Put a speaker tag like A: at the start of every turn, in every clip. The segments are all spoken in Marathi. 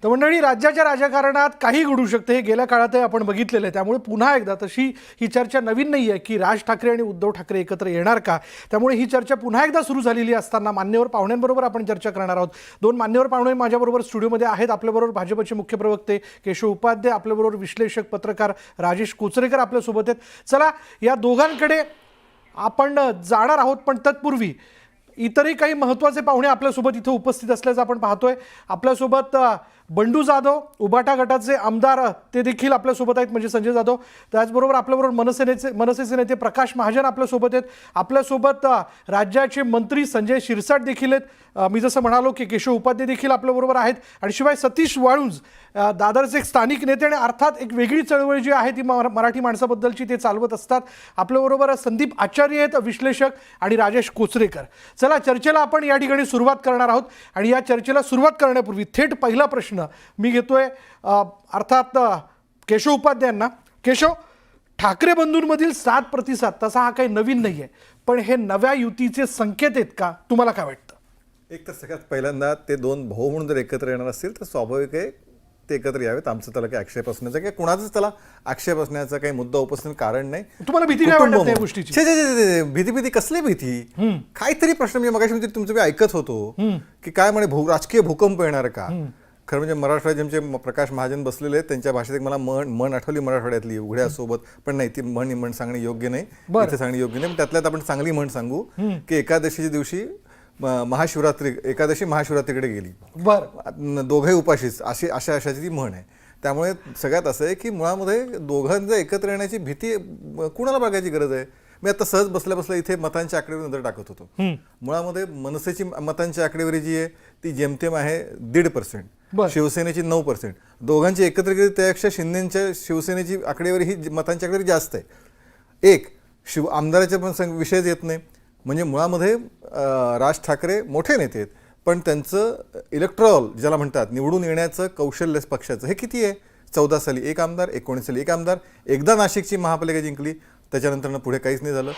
A: तर मंडळी, राज्याच्या राजकारणात काही घडू शकते हे गेल्या काळातही आपण बघितलेलं आहे. त्यामुळे पुन्हा एकदा तशी ही चर्चा नवीन नाही आहे की राज ठाकरे आणि उद्धव ठाकरे एकत्र येणार का. त्यामुळे ही चर्चा पुन्हा एकदा सुरू झालेली असताना मान्यवर पाहुण्यांबरोबर आपण चर्चा करणार आहोत. दोन मान्यवर पाहुणे माझ्याबरोबर स्टुडिओमध्ये आहेत. आपल्याबरोबर भाजपचे मुख्य प्रवक्ते केशव उपाध्ये, आपल्याबरोबर विश्लेषक पत्रकार राजेश कोचरेकर आपल्यासोबत आहेत. चला या दोघांकडे आपण जाणार आहोत, पण तत्पूर्वी इतरही काही महत्त्वाचे पाहुणे आपल्यासोबत इथे उपस्थित असल्याचं आपण पाहतोय. आपल्यासोबत बंडू जाधव, उभाटा गटाचे आमदार, ते देखील आपल्यासोबत आहेत, म्हणजे संजय जाधव. त्याचबरोबर आपल्याबरोबर मनसेचे नेते प्रकाश महाजन आपल्यासोबत आहेत. आपल्यासोबत राज्याचे मंत्री संजय शिरसाट देखील आहेत. मी जसं म्हणालो की केशव उपाध्ये देखील आपल्याबरोबर आहेत. आणि शिवाय सतीश वाळुंज, दादरचे एक स्थानिक नेते आणि अर्थात एक वेगळी चळवळ जी आहे ती मराठी माणसाबद्दलची ते चालवत असतात. आपल्याबरोबर संदीप आचार्य आहेत, विश्लेषक, आणि राजेश कोचरेकर. चला चर्चेला आपण या ठिकाणी सुरुवात करणार आहोत. आणि या चर्चेला सुरुवात करण्यापूर्वी थेट पहिला प्रश्न मी घेतोय अर्थात केशव उपाध्ये यांना. केशव, ठाकरे बंधूंमधील 7% तसा हा काही नवीन नाहीये, पण हे नव्या युतीचे संकेत आहेत का? तुम्हाला काय वाटतं?
B: एक तर सगळ्यात पहिल्यांदा ते दोन भाऊ म्हणून जर एकत्र येणार असतील तर स्वाभाविक आहे ते एकत्र यावेत. आमचं त्याला काही आक्षेप असण्याचा किंवा कुणाचाच त्याला आक्षेप असण्याचा काही मुद्दा उपस्थित कारण नाही.
A: तुम्हाला भीती काय वाटत त्या गोष्टीची?
B: भीती कसली भीती? काहीतरी प्रश्न म्हणजे मगाशी तुमचं मी ऐकत होतो की काय म्हणे राजकीय भूकंप येणार का. खरं म्हणजे मराठवाड्याचे प्रकाश महाजन बसलेले आहेत, त्यांच्या भाषेत एक मला म्हण आठवली मराठवाड्यातली उघड्यासोबत, पण नाही ती म्हण सांगणे योग्य नाही, इथे सांगणे योग्य नाही. त्यातल्यात आपण चांगली म्हण सांगू की एकादशीच्या दिवशी महाशिवरात्री, एकादशी महाशिवरात्रीकडे गेली, दोघंही उपाशीच, अशाची ती म्हण आहे. त्यामुळे सगळ्यात असं आहे की मुळामध्ये दोघांचं एकत्र येण्याची भीती कुणाला बघायची गरज आहे. मी आता सहज बसल्या बसल्या इथे मतांची आकडेवारी नजर टाकत होतो. मुळामध्ये मनसेची मतांची आकडेवारी जी आहे ती जेमतेम आहे 1.5%, शिवसेनेची 9%. दोघांची एकत्र केली त्यापेक्षा शिंदेच्या शिवसेनेची आकडेवारी ही मतांची आकडेवारी जास्त आहे. एक आमदाराचे पण विषयच येत नाही. म्हणजे मुळामध्ये राज ठाकरे मोठे नेते आहेत, पण त्यांचं इलेक्ट्रॉल ज्याला म्हणतात निवडून येण्याचं कौशल्य पक्षाचं हे किती आहे? 14 साली 1 आमदार, 19 साली 1 आमदार, एकदा नाशिकची महापालिका जिंकली, त्याच्यानंतर पुढे काहीच नाही झालं.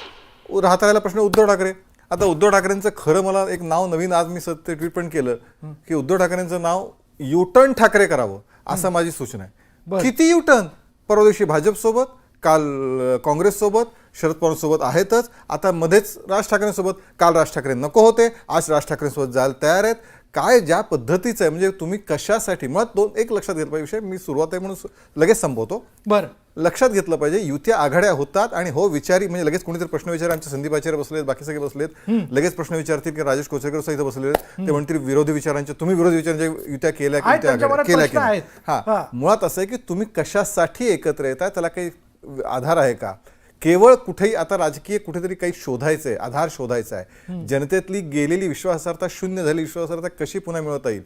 B: राहता राहिला प्रश्न उद्धव ठाकरे. आता उद्धव ठाकरेंचं खरं मला एक नाव नवीन आज मी ते ट्विट पण केलं की उद्धव ठाकरेंचं नाव युटर्न ठाकरे करावं असं माझी सूचना आहे. किती युटर्न? परवा दिवशी भाजपसोबत, काल काँग्रेससोबत, शरद पवारांसोबत आहेतच, आता मध्येच राज ठाकरेंसोबत. काल राज ठाकरे नको होते, आज राज ठाकरेंसोबत जायला तयार आहेत. काय ज्या पद्धतीचं आहे, म्हणजे तुम्ही कशासाठी, मुळात एक लक्षात घेतला पाहिजे. विषय मी सुरुवात आहे म्हणून लगेच संपवतो.
A: बरं,
B: लक्षात घेतलं पाहिजे युत्या आघाड्या होतात आणि हो विचारी, म्हणजे लगेच कोणीतरी प्रश्न विचार, आमचे संदीप आचार्य बसलेत, बाकी सगळे बसलेत, लगेच प्रश्न विचारतील की राजेश कोचरेकर सहित बसलेले, ते म्हणतील विरोधी विचारांचे, तुम्ही विरोधी विचारांच्या युत्या केल्या की हा. मुळात असं आहे की तुम्ही कशासाठी एकत्र येताय, त्याला काही आधार आहे का? केवळ कुठेही आता राजकीय कुठेतरी काही शोधायचं आहे, आधार शोधायचा आहे. जनतेतली गेलेली विश्वासार्हता, शून्य झालेली विश्वासार्हता कशी पुन्हा मिळवता येईल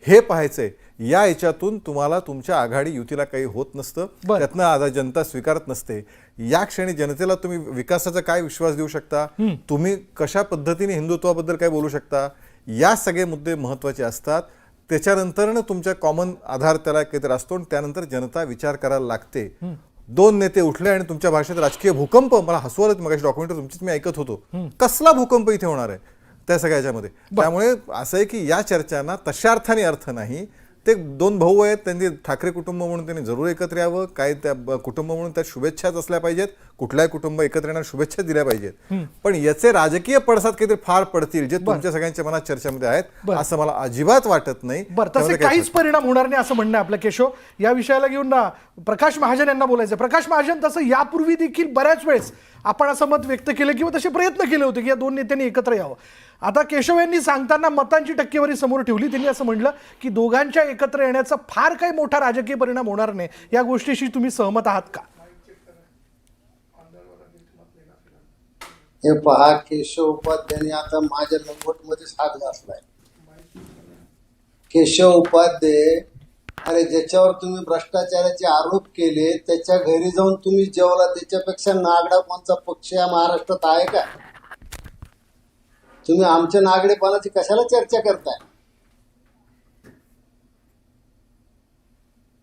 B: हे पाहायचंय. या याच्यातून तुम्हाला तुमच्या आघाडी युतीला काही होत नसतं, त्यातनं आता जनता स्वीकारत नसते. या क्षणी जनतेला तुम्ही विकासाचा काय विश्वास देऊ शकता, तुम्ही कशा पद्धतीने हिंदुत्वाबद्दल काय बोलू शकता, या सगळे मुद्दे महत्त्वाचे असतात. त्याच्यानंतर तुमच्या कॉमन आधार त्याला काहीतरी असतो आणि त्यानंतर जनता विचार करायला लागते. दोन नेते उठले आणि तुमच्या भाषेत राजकीय भूकंप, मला हसू आलं मगाशी डॉक्युमेंटरी तुमचीच मी ऐकत होतो, कसला भूकंप इथे होणार आहे त्या सगळ्याच्यामध्ये. त्यामुळे असं आहे की या चर्चांना तशा अर्थाने अर्थ नाही. ते दोन भाऊ आहेत, त्यांनी ठाकरे कुटुंब म्हणून त्यांनी जरूर एकत्र यावं. काय त्या कुटुंब म्हणून त्या शुभेच्छाच असल्या पाहिजेत, कुठल्याही कुटुंब एकत्र येणार शुभेच्छा दिल्या पाहिजेत, पण याचे राजकीय पडसाद काहीतरी फार पडतील जे तुमच्या सगळ्यांच्या मनात चर्चेमध्ये आहेत असं मला अजिबात वाटत नाही.
A: तसे काहीच परिणाम होणार नाही असं म्हणणं आपलं. केशव, या विषयाला घेऊन प्रकाश महाजन यांना बोलायचं. प्रकाश महाजन, तसं यापूर्वी देखील बऱ्याच वेळेस आपण असं मत व्यक्त केलं किंवा तसे प्रयत्न केले होते की या दोन नेत्यांनी एकत्र यावं. आता केशव यांनी सांगताना मतांची टक्केवारी समोर ठेवली. त्यांनी असं म्हटलं की दोघांच्या एकत्र येण्याचा फार काही मोठा राजकीय परिणाम होणार नाही. या गोष्टीशी तुम्ही सहमत आहात का?
C: हे पहा, केशव उपाध्यायांनी आता माझ्या लंगोटमध्येच हात घासलाय. केशव उपाध्ये, अरे ज्याच्यावर तुम्ही भ्रष्टाचाराचे आरोप केले त्याच्या घरी जाऊन तुम्ही जेवला, त्याच्यापेक्षा नागडा कोणचा पक्ष या महाराष्ट्रात आहे का? तुम्ही आमच्या नागडेपणाची कशाला चर्चा करताय?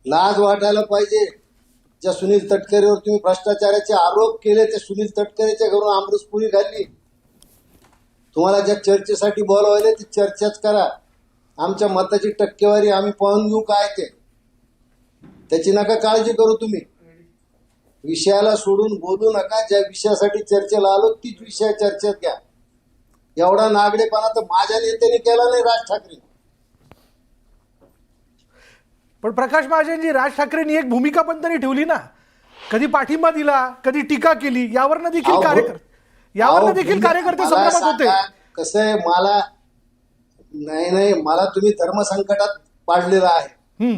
C: लाज वाटायला पाहिजे. ज्या सुनील तटकरेवर तुम्ही भ्रष्टाचाराचे आरोप केले त्या सुनील तटकरेच्या घरून आमरसपुरी घातली. तुम्हाला ज्या चर्चेसाठी बोलावले ती चर्चाच करा. आमच्या मताची टक्केवारी आम्ही पाहून घेऊ काय ते, त्याची नका काळजी करू तुम्ही. विषयाला सोडून बोलू नका. ज्या विषयासाठी चर्चेला आलो तीच विषय चर्चेत घ्या. एवढा नागडेपणा तर माझ्या नेत्याने केला नाही राज ठाकरे.
A: पण प्रकाश महाजनजी, राज ठाकरेंनी एक भूमिका पण त्यांनी ठेवली ना, कधी पाठिंबा दिला, कधी टीका केली, यावरनं देखील कार्यकर्ते संभ्रमात होते.
C: कसं आहे, मला नाही मला तुम्ही धर्मसंकटात पाडलेलं आहे.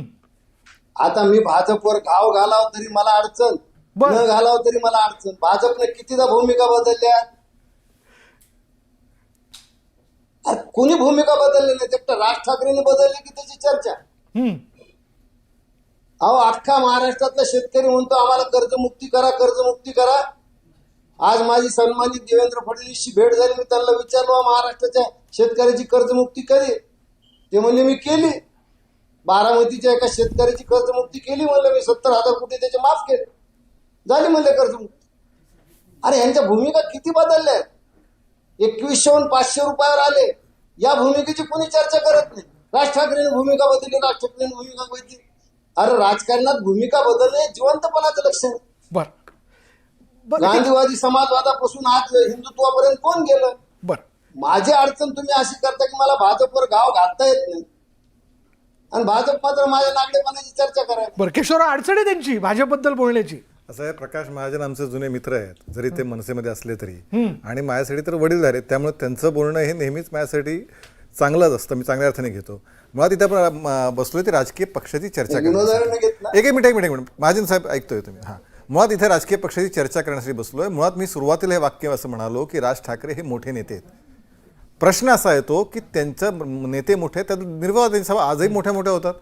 C: आता मी भाजपवर घाव घालाव तरी मला अडचण, न घालाव तरी मला अडचण. भाजपने कितीदा भूमिका बदलल्या, कोणी भूमिका बदलली नाही, फक्त राज ठाकरेंनी बदलली की त्याची चर्चा. अहो, अख्खा महाराष्ट्रातला शेतकरी म्हणतो आम्हाला कर्जमुक्ती करा, कर्जमुक्ती करा. आज माझी सन्मानित देवेंद्र फडणवीसची भेट झाली. मी त्यांना विचारलो महाराष्ट्राच्या शेतकऱ्याची कर्जमुक्ती कधी, ते म्हणले मी केली. बारामतीच्या एका शेतकऱ्याची कर्जमुक्ती केली म्हणलं मी, 70,000 कोटी त्याचे माफ केले, झाली म्हणले कर्जमुक्ती. अरे यांच्या भूमिका किती बदलल्या. 2100 500 रुपयावर आले. या भूमिकेची कोणी चर्चा करत नाही. राज ठाकरेंनी भूमिका बदलली, राज ठाकरेंनी भूमिका बदलली. अरे राजकारणात भूमिका बदलणे जिवंतपणाचं लक्षण. गांधीवादी समाजवादापासून आज हिंदुत्वापर्यंत कोण गेलं. माझी अडचण तुम्ही अशी करता की मला भाजपवर गाव घालता येत नाही आणि भाजप मात्र माझ्या नागडेपणाची चर्चा करायची.
A: बरं, केशवराव, अडचण आहे त्यांची भाजपबद्दल बोलण्याची.
B: असं आहे, प्रकाश महाजन आमचे जुने मित्र आहेत, जरी ते मनसेमध्ये असले तरी, आणि माझ्यासाठी तर वडीलधारे आहेत. त्यामुळे त्यांचं बोलणं हे नेहमीच माझ्यासाठी चांगलंच असतं, मी चांगल्या अर्थाने घेतो. मुळात इथे आपण बसलोय ती राजकीय पक्षाची चर्चा करण्यासाठी. एक मिनिट महाजन साहेब, ऐकतोय तुम्ही? हां, मुळात इथे राजकीय पक्षाची चर्चा करण्यासाठी बसलोय. मुळात मी सुरुवातीला हे वाक्य असं म्हणालो की राज ठाकरे हे मोठे नेते आहेत. प्रश्न असा येतो की त्यांचं नेते मोठे, त्यात निर्वाह त्यांच्या आजही मोठ्या मोठ्या होतात.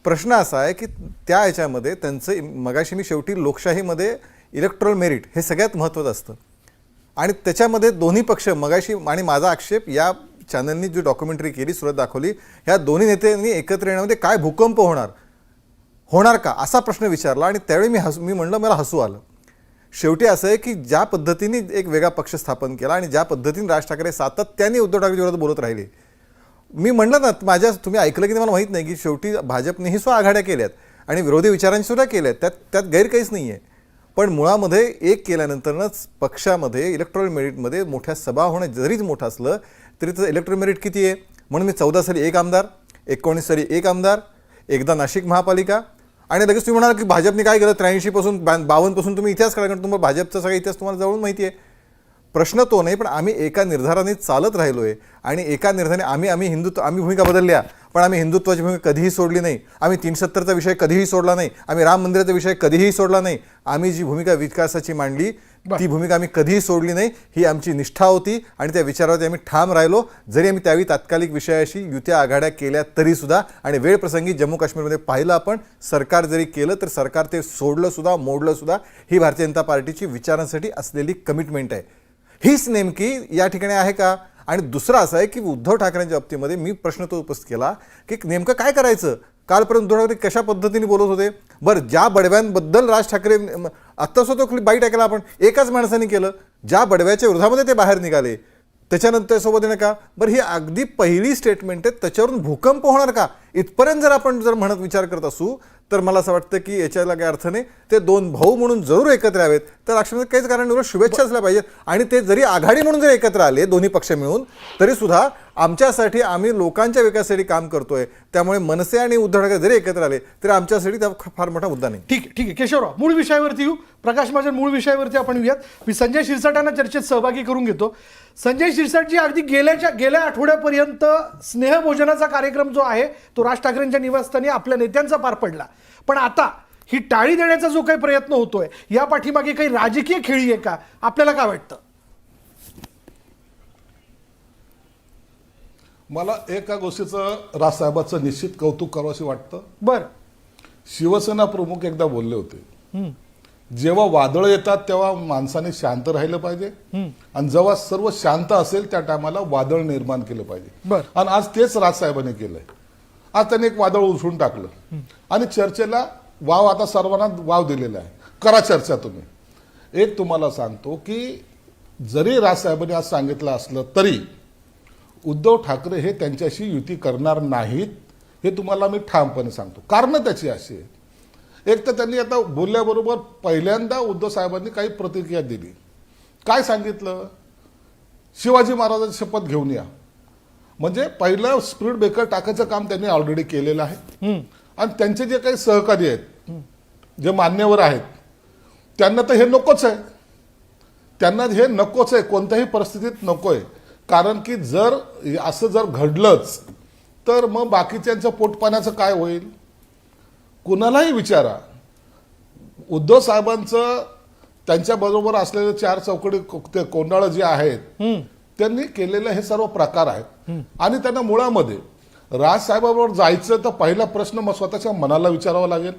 B: प्रश्न असा आहे की त्या ह्याच्यामध्ये त्यांचं, मगाशी मी शेवटी लोकशाहीमध्ये इलेक्ट्रॉल मेरिट हे सगळ्यात महत्त्वाचं असतं, आणि त्याच्यामध्ये दोन्ही पक्ष, मगाशी आणि माझा आक्षेप, या चॅनलनी जी डॉक्युमेंटरी केली, सुरत दाखवली, ह्या दोन्ही नेत्यांनी एकत्र येण्यामध्ये काय भूकंप होणार का असा प्रश्न विचारला. आणि त्यावेळी मी म्हणलं, मला हसू आलं. शेवटी असं आहे की ज्या पद्धतीने एक वेगळा पक्ष स्थापन केला आणि ज्या पद्धतीने राज ठाकरे सातत्याने उद्धव ठाकरे विरोधात बोलत राहिले, मी म्हणलं ना, तुम्ही ऐकलं की नाही मला माहीत नाही, की शेवटी भाजपनेही सुद्धा आघाड्या केल्यात आणि विरोधी विचारांनी सुद्धा केल्यात, त्यात गैर काहीच नाही आहे. पण मुळामध्ये एक केल्यानंतरच पक्षामध्ये इलेक्ट्रॉल मेरिटमध्ये मोठ्या सभा होणं जरीच मोठं असलं तरी त्याचं इलेक्ट्रॉल मेरिट किती आहे. म्हणून मी 14 साली 1 आमदार, 19 साली 1 आमदार, एकदा नाशिक महापालिका, आणि लगेच तुम्ही म्हणाल की भाजपने काय केलं 83 पासून 52 पासून तुम्ही इतिहास काढा, कारण तुम्हाला भाजपचा सगळा इतिहास तुम्हाला जवळून माहिती आहे. प्रश्न तो नाही, पण आम्ही एका निर्धाराने चालत राहिलो आहे आणि एका निर्धाराने आम्ही भूमिका बदलल्या, पण आम्ही हिंदुत्वाची भूमिका कधीही सोडली नाही. आम्ही 370चा विषय कधीही सोडला नाही. आम्ही राम मंदिराचा विषय कधीही सोडला नाही. आम्ही जी भूमिका विकासाची मांडली ती भूमिका आम्ही कधीही सोडली नाही. ही आमची निष्ठा होती आणि त्या विचारावरती आम्ही ठाम राहिलो. जरी आम्ही त्यावेळी तात्कालिक विषयाशी युत्या आघाड्या केल्या तरी सुद्धा, आणि वेळ प्रसंगी जम्मू काश्मीरमध्ये पाहिलं आपण, सरकार जरी केलं तर सरकार ते सोडलं सुद्धा, मोडलं सुद्धा. ही भारतीय जनता पार्टीची विचारांसाठी असलेली कमिटमेंट आहे. हीच नेमकी या ठिकाणी आहे का. आणि दुसरं असं आहे की उद्धव ठाकरेंच्या बाबतीमध्ये मी प्रश्न तो उपस्थित केला की नेमकं काय करायचं. कालपर्यंत उद्धव ठाकरे कशा पद्धतीने बोलत होते. बरं, ज्या बडव्यांबद्दल राज ठाकरे, आत्ता स्वतः क्लिप बाईट ऐकला आपण, एकाच माणसाने केलं, ज्या बडव्याच्या विरोधामध्ये ते बाहेर निघाले त्याच्यानंतर सोबत येणं का. बरं, ही अगदी पहिली स्टेटमेंट आहे, त्याच्यावरून भूकंप होणार का इथपर्यंत जर म्हणत विचार करत असू तर मला असं वाटतं की याच्याला काही अर्थ नाही. ते दोन भाऊ म्हणून जरूर एकत्र यावेत, तर राष्ट्रपती काहीच कारण नाही, शुभेच्छा असल्या पाहिजेत. आणि ते जरी आघाडी म्हणून जर एकत्र आले दोन्ही पक्ष मिळून तरी सुद्धा आमच्यासाठी, आम्ही लोकांच्या विकासासाठी काम करतोय, त्यामुळे मनसे आणि उद्धव ठाकरे जरी एकत्र आले तरी आमच्यासाठी त्या फार मोठा मुद्दा नाही.
A: ठीक आहे केशवराव, मूळ विषयावरती येऊ. प्रकाश महाजन, मूळ विषयावरती आपण येऊयात. मी संजय शिरसाटांना चर्चेत सहभागी करून घेतो. संजय शिरसाटजी, अगदी गेल्या आठवड्यापर्यंत स्नेहभोजनाचा कार्यक्रम जो आहे तो राज ठाकरेंच्या निवासस्थानी आपल्या नेत्यांचा पार पडला, पण आता ही टाळी देण्याचा जो काही प्रयत्न होतोय, या पाठीमागे काही राजकीय खेळी आहे का, आपल्याला काय वाटतं?
D: मला एका गोष्टीचं राजसाहेबांचं निश्चित कौतुक करावंसं वाटतं.
A: बरं,
D: शिवसेना प्रमुख एकदा बोलले होते, जेव्हा वादळ येतात तेव्हा माणसाने शांत राहिलं पाहिजे आणि जेव्हा सर्व शांत असेल त्या टायमाला वादळ निर्माण केलं पाहिजे.
A: बरं.
D: आणि आज तेच राजसाहेबांनी केलंय. आज त्यांनी एक वादळ उठून टाकलं आणि चर्चेला वाव, आता सर्वांना वाव दिलेला आहे. करा चर्चा तुम्ही. एक तुम्हाला सांगतो की जरी राजसाहेबांनी आज सांगितलं असलं तरी उद्धव ठाकरे हे त्यांच्याशी युती करणार नाहीत, हे तुम्हाला मी ठामपणे सांगतो. कारण त्याची अशी आहे, एक तर त्यांनी आता बोलल्याबरोबर पहिल्यांदा उद्धव साहेबांनी काही प्रतिक्रिया दिली. काय सांगितलं? शिवाजी महाराजांची शपथ घेऊन या. म्हणजे पहिलं स्पीड ब्रेकर टाकायचं काम त्यांनी ऑलरेडी केलेलं आहे. आणि त्यांचे जे काही सहकारी आहेत, जे मान्यवर आहेत, त्यांना तर हे नकोच आहे. त्यांना हे नकोच आहे, कोणत्याही परिस्थितीत नको आहे. कारण की जर असं जर घडलंच तर मग बाकीच्यांचं पोटपाण्याचं काय होईल? कुणालाही विचारा. उद्धव साहेबांचं त्यांच्याबरोबर असलेले 4 चौकडी ते कोंडाळं जे आहेत त्यांनी केलेले हे सर्व प्रकार आहेत. आणि त्यांना मुळामध्ये राजसाहेबाबरोबर जायचं तर पहिला प्रश्न मग स्वतःच्या मनाला विचारावा लागेल.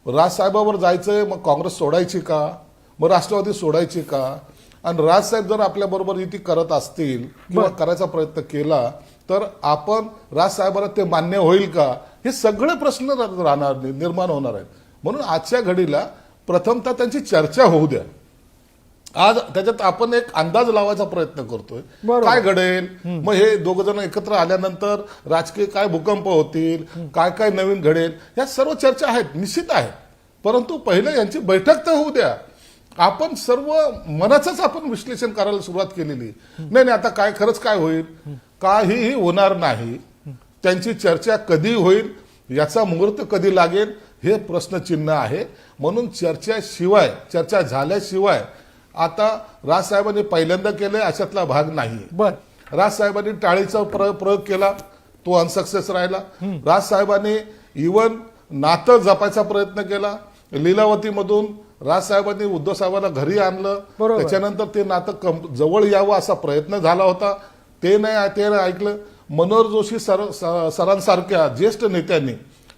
D: राजसाहेबाबरोबर जायचंय, मग काँग्रेस सोडायची का, मग राष्ट्रवादी सोडायची का? आणि राजसाहेब जर आपल्याबरोबर युती करत असतील किंवा करायचा प्रयत्न केला तर आपण राजसाहेबांना ते मान्य होईल का? हे सगळे प्रश्न राहणार, निर्माण होणार आहेत. म्हणून आजच्या घडीला प्रथमतः त्यांची चर्चा होऊ द्या. आज त्याच्यात आपण एक अंदाज लावायचा प्रयत्न करतोय, काय घडेल. मग हे दोघ जण एकत्र आल्यानंतर राजकीय काय भूकंप होतील, काय काय नवीन घडेल, या सर्व चर्चा आहेत, निश्चित आहेत. परंतु पहिलं यांची बैठक तर होऊ द्या. आपण सर्व मनाचंच आपण विश्लेषण करायला सुरुवात केलेली नाही. आता काय खरंच काय होईल? काहीही होणार नाही. त्यांची चर्चा कधी होईल, याचा मुहूर्त कधी लागेल, हे प्रश्नचिन्ह आहे. म्हणून चर्चाशिवाय, चर्चा झाल्याशिवाय आता राजसाहेबांनी पहिल्यांदा केलंय अशातला भाग नाही. राजसाहेबांनी टाळीचा प्रयोग केला, तो अनसक्सेस राहिला. राजसाहेबांनी इव्हन नातं जपायचा प्रयत्न केला. लीलावतीमधून राजसाहेबांनी उद्धव साहेबांना घरी आणलं, त्याच्यानंतर ते नातं जवळ यावं असा प्रयत्न झाला होता. ते नाही ऐकलं. मनोहर जोशी सरांसारख्या ज्येष्ठ नेत्यांनी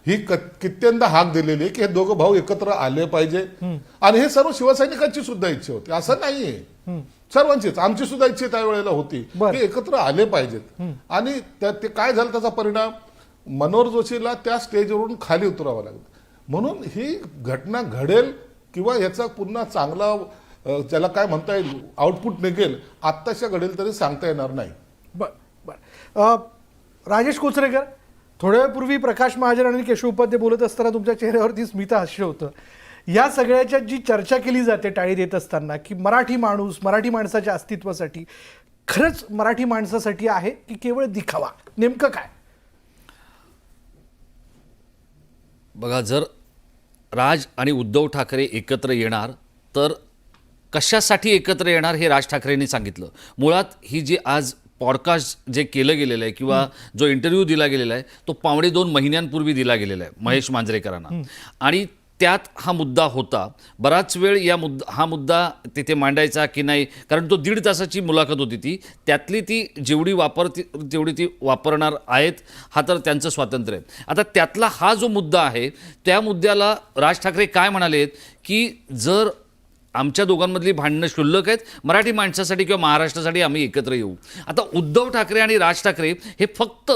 D: ही कित्येंदा हाक दिलेली आहे की हे दोघं भाऊ एकत्र आले पाहिजे. आणि हे सर्व शिवसैनिकांची सुद्धा इच्छा होती, असं नाहीये, सर्वांचीच. आमची सुद्धा इच्छा त्यावेळेला होती की एकत्र आले पाहिजेत. आणि ते काय झालं, त्याचा परिणाम मनोहर जोशीला त्या स्टेजवरून खाली उतरावं लागलं. म्हणून ही घटना घडेल किंवा याचा पुन्हा चांगला ज्याला काय म्हणता येईल आउटपुट निघेल, आत्ताच्या घडेल तरी सांगता येणार नाही.
A: राजेश कोचरेकर, थोड्या वेळपूर्वी प्रकाश महाजन आणि केशव उपाध्ये बोलत असताना तुमच्या चेहऱ्यावरती स्मित हास्य होतं. या सगळ्याच्या जी चर्चा केली जाते टाळी देत असताना की मराठी माणूस मराठी माणसाच्या अस्तित्वासाठी खरंच मराठी माणसासाठी आहे की केवळ दिखावा, नेमकं काय?
E: बघा, जर राज आणि उद्धव ठाकरे एकत्र येणार तर कशासाठी एकत्र येणार हे राज ठाकरेंनी सांगितलं. मुळात ही जी आज पॉडकास्ट जे केलं गेलेलं आहे किंवा जो इंटरव्ह्यू दिला गेलेला आहे तो 2.5 महिन्यांपूर्वी दिला गेलेला आहे महेश मांजरेकरांना. आणि त्यात हा मुद्दा होता. बराच वेळ हा मुद्दा तिथे मांडायचा की नाही, कारण तो 1.5 तासाची मुलाखत होती ती. त्यातली ती जेवढी ती वापरणार आहेत, हा तर त्यांचं स्वातंत्र्य आहे. आता त्यातला हा जो मुद्दा आहे त्या मुद्द्याला राज ठाकरे काय म्हणालेत की जर आमच्या दोघांमधली भांडणं क्षुल्लक आहेत, मराठी माणसासाठी किंवा महाराष्ट्रासाठी आम्ही एकत्र येऊ. आता उद्धव ठाकरे आणि राज ठाकरे हे फक्त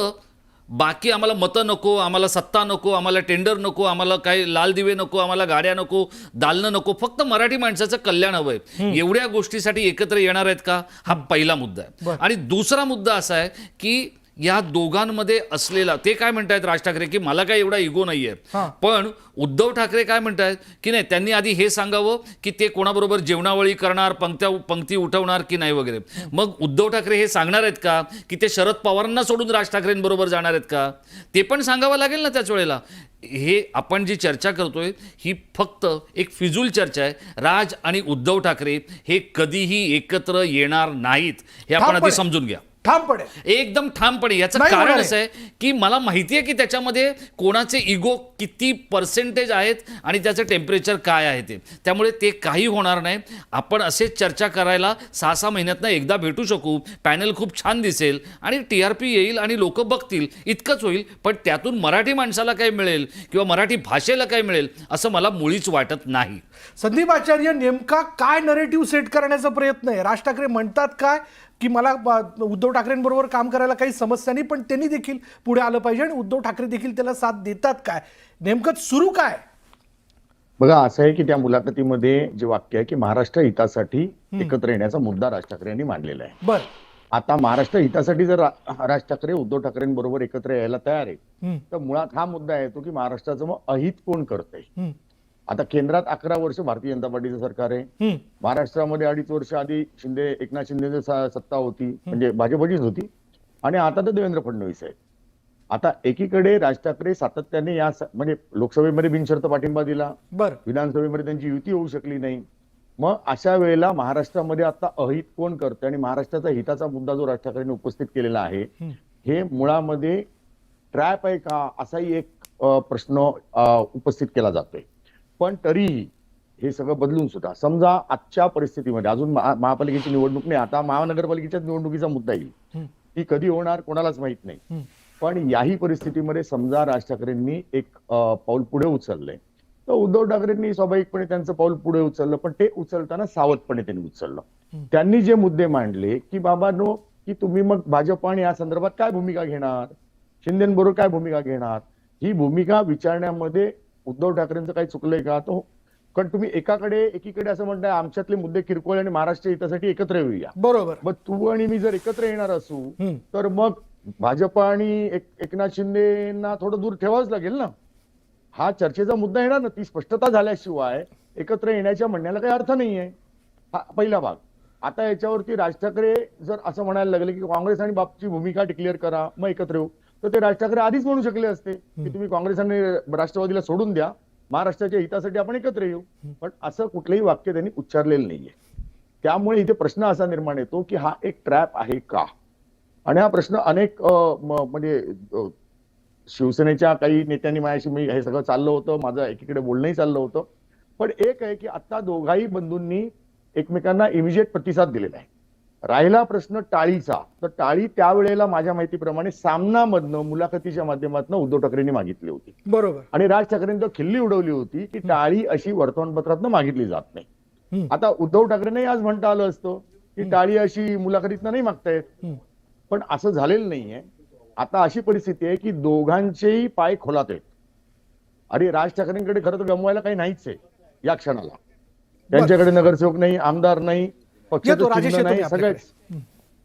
E: बाकी आम्हाला मतं नको, आम्हाला सत्ता नको, आम्हाला टेंडर नको, आम्हाला काही लाल दिवे नको, आम्हाला गाड्या नको, दालनं नको, फक्त मराठी माणसाचं कल्याण हवंय, एवढ्या गोष्टीसाठी एकत्र येणार आहेत का? हा पहिला मुद्दा आहे. आणि दुसरा मुद्दा असा आहे की या दोघांमध्ये असलेला, ते काय म्हणतायत राज ठाकरे की मला काय एवढा इगो नाहीये, पण उद्धव ठाकरे काय म्हणतायत की नाही, त्यांनी आधी हे सांगावं की ते कोणाबरोबर जेवणावळी करणार, पंक्ती उठवणार की नाही वगैरे. मग उद्धव ठाकरे हे सांगणार आहेत का की ते शरद पवारांना सोडून राज ठाकरेंबरोबर जाणार आहेत का? ते पण सांगावं लागेल ना त्याच वेळेला. हे आपण जी चर्चा करतोय ही फक्त एक फिजूल चर्चा आहे. राज आणि उद्धव ठाकरे हे कधीही एकत्र येणार नाहीत, हे आपण आधी समजून घ्या.
A: ठामपणे,
E: एकदम ठामपणे. याचं कारण असं आहे की मला माहिती आहे की त्याच्यामध्ये कोणाचे इगो किती पर्सेंटेज आहेत आणि त्याचं टेम्परेचर काय आहे ते. त्यामुळे ते काही होणार नाही. आपण असेच चर्चा करायला 6-6 महिन्यातनं एकदा भेटू शकू, पॅनल खूप छान दिसेल आणि TRP येईल आणि लोक बघतील, इतकंच होईल. पण त्यातून मराठी माणसाला काय मिळेल किंवा मराठी भाषेला काय मिळेल असं मला मुळीच वाटत नाही.
A: संदीप आचार्य, नेमका काय नरेटिव्ह सेट करण्याचा प्रयत्न आहे? राज ठाकरे म्हणतात काय की मला उद्धव ठाकरेंबरोबर काम करायला काही समस्या नाही, पण त्यांनी देखील पुढे आलं पाहिजे आणि उद्धव ठाकरे देखील त्याला साथ देतात काय? नेमकं सुरू काय?
F: बघा, असं आहे की त्या मुलाखतीमध्ये जे वाक्य आहे की महाराष्ट्र हितासाठी एकत्र येण्याचा मुद्दा राज ठाकरे यांनी मांडलेला आहे. आता महाराष्ट्र हितासाठी जर राज ठाकरे उद्धव ठाकरेंबरोबर एकत्र यायला तयार आहे, तर मुळात हा मुद्दा येतो की महाराष्ट्राचं मग अहित कोण करतंय. आता केंद्रात 11 वर्ष भारतीय जनता पार्टीचं सरकार आहे, महाराष्ट्रामध्ये 2.5 वर्ष आधी एकनाथ शिंदेची सत्ता होती, म्हणजे भाजपचीच होती, आणि आता तर देवेंद्र फडणवीस आहे. आता एकीकडे राज ठाकरे सातत्याने म्हणजे लोकसभेमध्ये बिनशर्त पाठिंबा दिला,
A: बरं,
F: विधानसभेमध्ये त्यांची युती होऊ शकली नाही. मग अशा वेळेला महाराष्ट्रामध्ये आता अहित कोण करतं, आणि महाराष्ट्राचा हिताचा मुद्दा जो राज ठाकरेंनी उपस्थित केलेला आहे, हे मुळामध्ये ट्रॅप आहे का, असाही एक प्रश्न उपस्थित केला जातोय. पण तरीही हे सगळं बदलून सुद्धा समजा आजच्या परिस्थितीमध्ये अजून महापालिकेची निवडणूक नाही, आता महानगरपालिकेच्या निवडणुकीचा मुद्दा येईल, ती कधी होणार कोणालाच माहित नाही. पण याही परिस्थितीमध्ये समजा राज ठाकरेंनी एक पाऊल पुढे उचललंय, तर उद्धव ठाकरेंनी स्वाभाविकपणे त्यांचं पाऊल पुढे उचललं, पण ते उचलताना सावधपणे त्यांनी उचललं. त्यांनी जे मुद्दे मांडले की बाबा नो, की तुम्ही मग भाजप आणि या संदर्भात काय भूमिका घेणार, शिंदेबरोबर काय भूमिका घेणार, ही भूमिका विचारण्यामध्ये उद्धव ठाकरेंचं काही चुकलंय का. तो कारण तुम्ही एकीकडे असं म्हणताय आमच्यातले मुद्दे किरकोळ आणि महाराष्ट्र हितासाठी एकत्र येऊया,
A: बरोबर.
F: मग तू आणि मी जर एकत्र येणार असू तर मग भाजप आणि एकनाथ शिंदेना थोडं दूर ठेवावंच लागेल ना. हा चर्चेचा मुद्दा येणार ना, ती स्पष्टता झाल्याशिवाय एकत्र येण्याच्या म्हणण्याला काही अर्थ नाहीये. हा पहिला भाग. आता याच्यावरती राज ठाकरे जर असं म्हणायला लागले की काँग्रेस आणि बापची भूमिका डिक्लेअर करा मग एकत्र येऊ, तर ते राज ठाकरे आधीच म्हणू शकले असते की तुम्ही काँग्रेस आणि राष्ट्रवादीला सोडून द्या, महाराष्ट्राच्या हितासाठी आपण एकत्र येऊ. पण असं कुठलंही वाक्य त्यांनी उच्चारलेलं नाहीये. त्यामुळे इथे प्रश्न असा निर्माण येतो की हा एक ट्रॅप आहे का. आणि हा प्रश्न अनेक म्हणजे शिवसेनेच्या काही नेत्यांनी माझ्याशी मी हे सगळं चाललं होतं, माझं एकीकडे बोलणंही चाललं होतं. पण एक आहे की आता दोघाही बंधूंनी एकमेकांना इमिजिएट प्रतिसाद दिलेला आहे. राहिला प्रश्न टाळीचा, तर टाळी त्यावेळेला माझ्या माहितीप्रमाणे सामनामधनं मुलाखतीच्या माध्यमातून उद्धव ठाकरेंनी मागितली होती,
A: बरोबर.
F: आणि राज ठाकरेंनी तर खिल्ली उडवली होती की टाळी अशी वर्तमानपत्रातनं मागितली जात नाही. आता उद्धव ठाकरेंनाही आज म्हणता आलं असतं की टाळी अशी मुलाखतीतनं नाही मागतायत, पण असं झालेलं नाहीये. आता अशी परिस्थिती आहे की दोघांचेही पाय खोलात आहेत. अरे राज ठाकरेंकडे खरं तर गमवायला काही नाहीच आहे या क्षणाला. त्यांच्याकडे नगरसेवक नाही, आमदार नाही,
A: येतो, राजेश
F: पक्षाचं
A: येतो
F: नाही,
A: आपल्याकडे.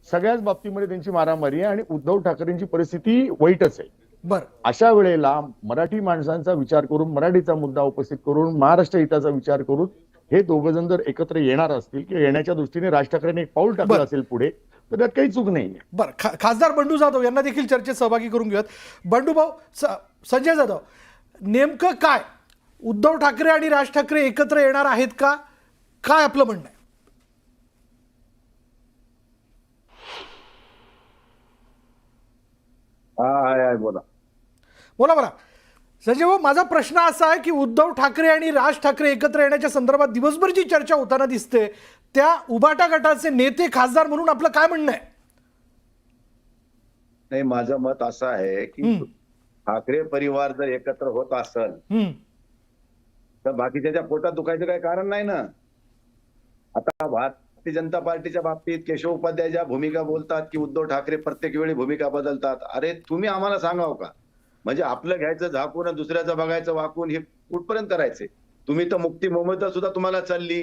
F: सगळ्याच बाबतीमध्ये त्यांची मारामारी आहे आणि उद्धव ठाकरेंची परिस्थिती वाईटच आहे.
A: बरं,
F: अशा वेळेला मराठी माणसांचा विचार करून, मराठीचा मुद्दा उपस्थित करून, महाराष्ट्र हिताचा विचार करून हे दोघं जण जर एकत्र येणार असतील किंवा येण्याच्या दृष्टीने राज ठाकरेंनी एक पाऊल टाकलं असेल पुढे, तर त्यात काही चूक नाही.
A: बरं. खासदार बंडू जाधव यांना देखील चर्चेत सहभागी करून घेऊयात. बंडू भाऊ, संजय जाधव, नेमकं काय उद्धव ठाकरे आणि राज ठाकरे एकत्र येणार आहेत का, काय आपलं म्हणणं आहे?
C: बोला.
A: बोला बोला संजय भाऊ. माझा प्रश्न असा आहे की उद्धव ठाकरे आणि राज ठाकरे एकत्र येण्याच्या संदर्भात दिवसभर जी चर्चा होताना दिसते, त्या उभाटा गटाचे नेते खासदार म्हणून आपलं काय म्हणणं आहे?
G: नाही, माझं मत असं आहे की ठाकरे परिवार जर एकत्र होत असेल तर बाकीच्या पोटात दुखायचं काही कारण नाही ना. आता भारतीय जनता पार्टीच्या बाबतीत केशव उपाध्याय ज्या भूमिका बोलतात की उद्धव ठाकरे प्रत्येक वेळी भूमिका बदलतात, अरे तुम्ही आम्हाला सांगाव का, म्हणजे आपलं घ्यायचं झाकून आणि दुसऱ्याचं बघायचं वाकून, हे कुठपर्यंत करायचे तुम्ही. तर मुक्ती मोहिमेत सुद्धा तुम्हाला चालली.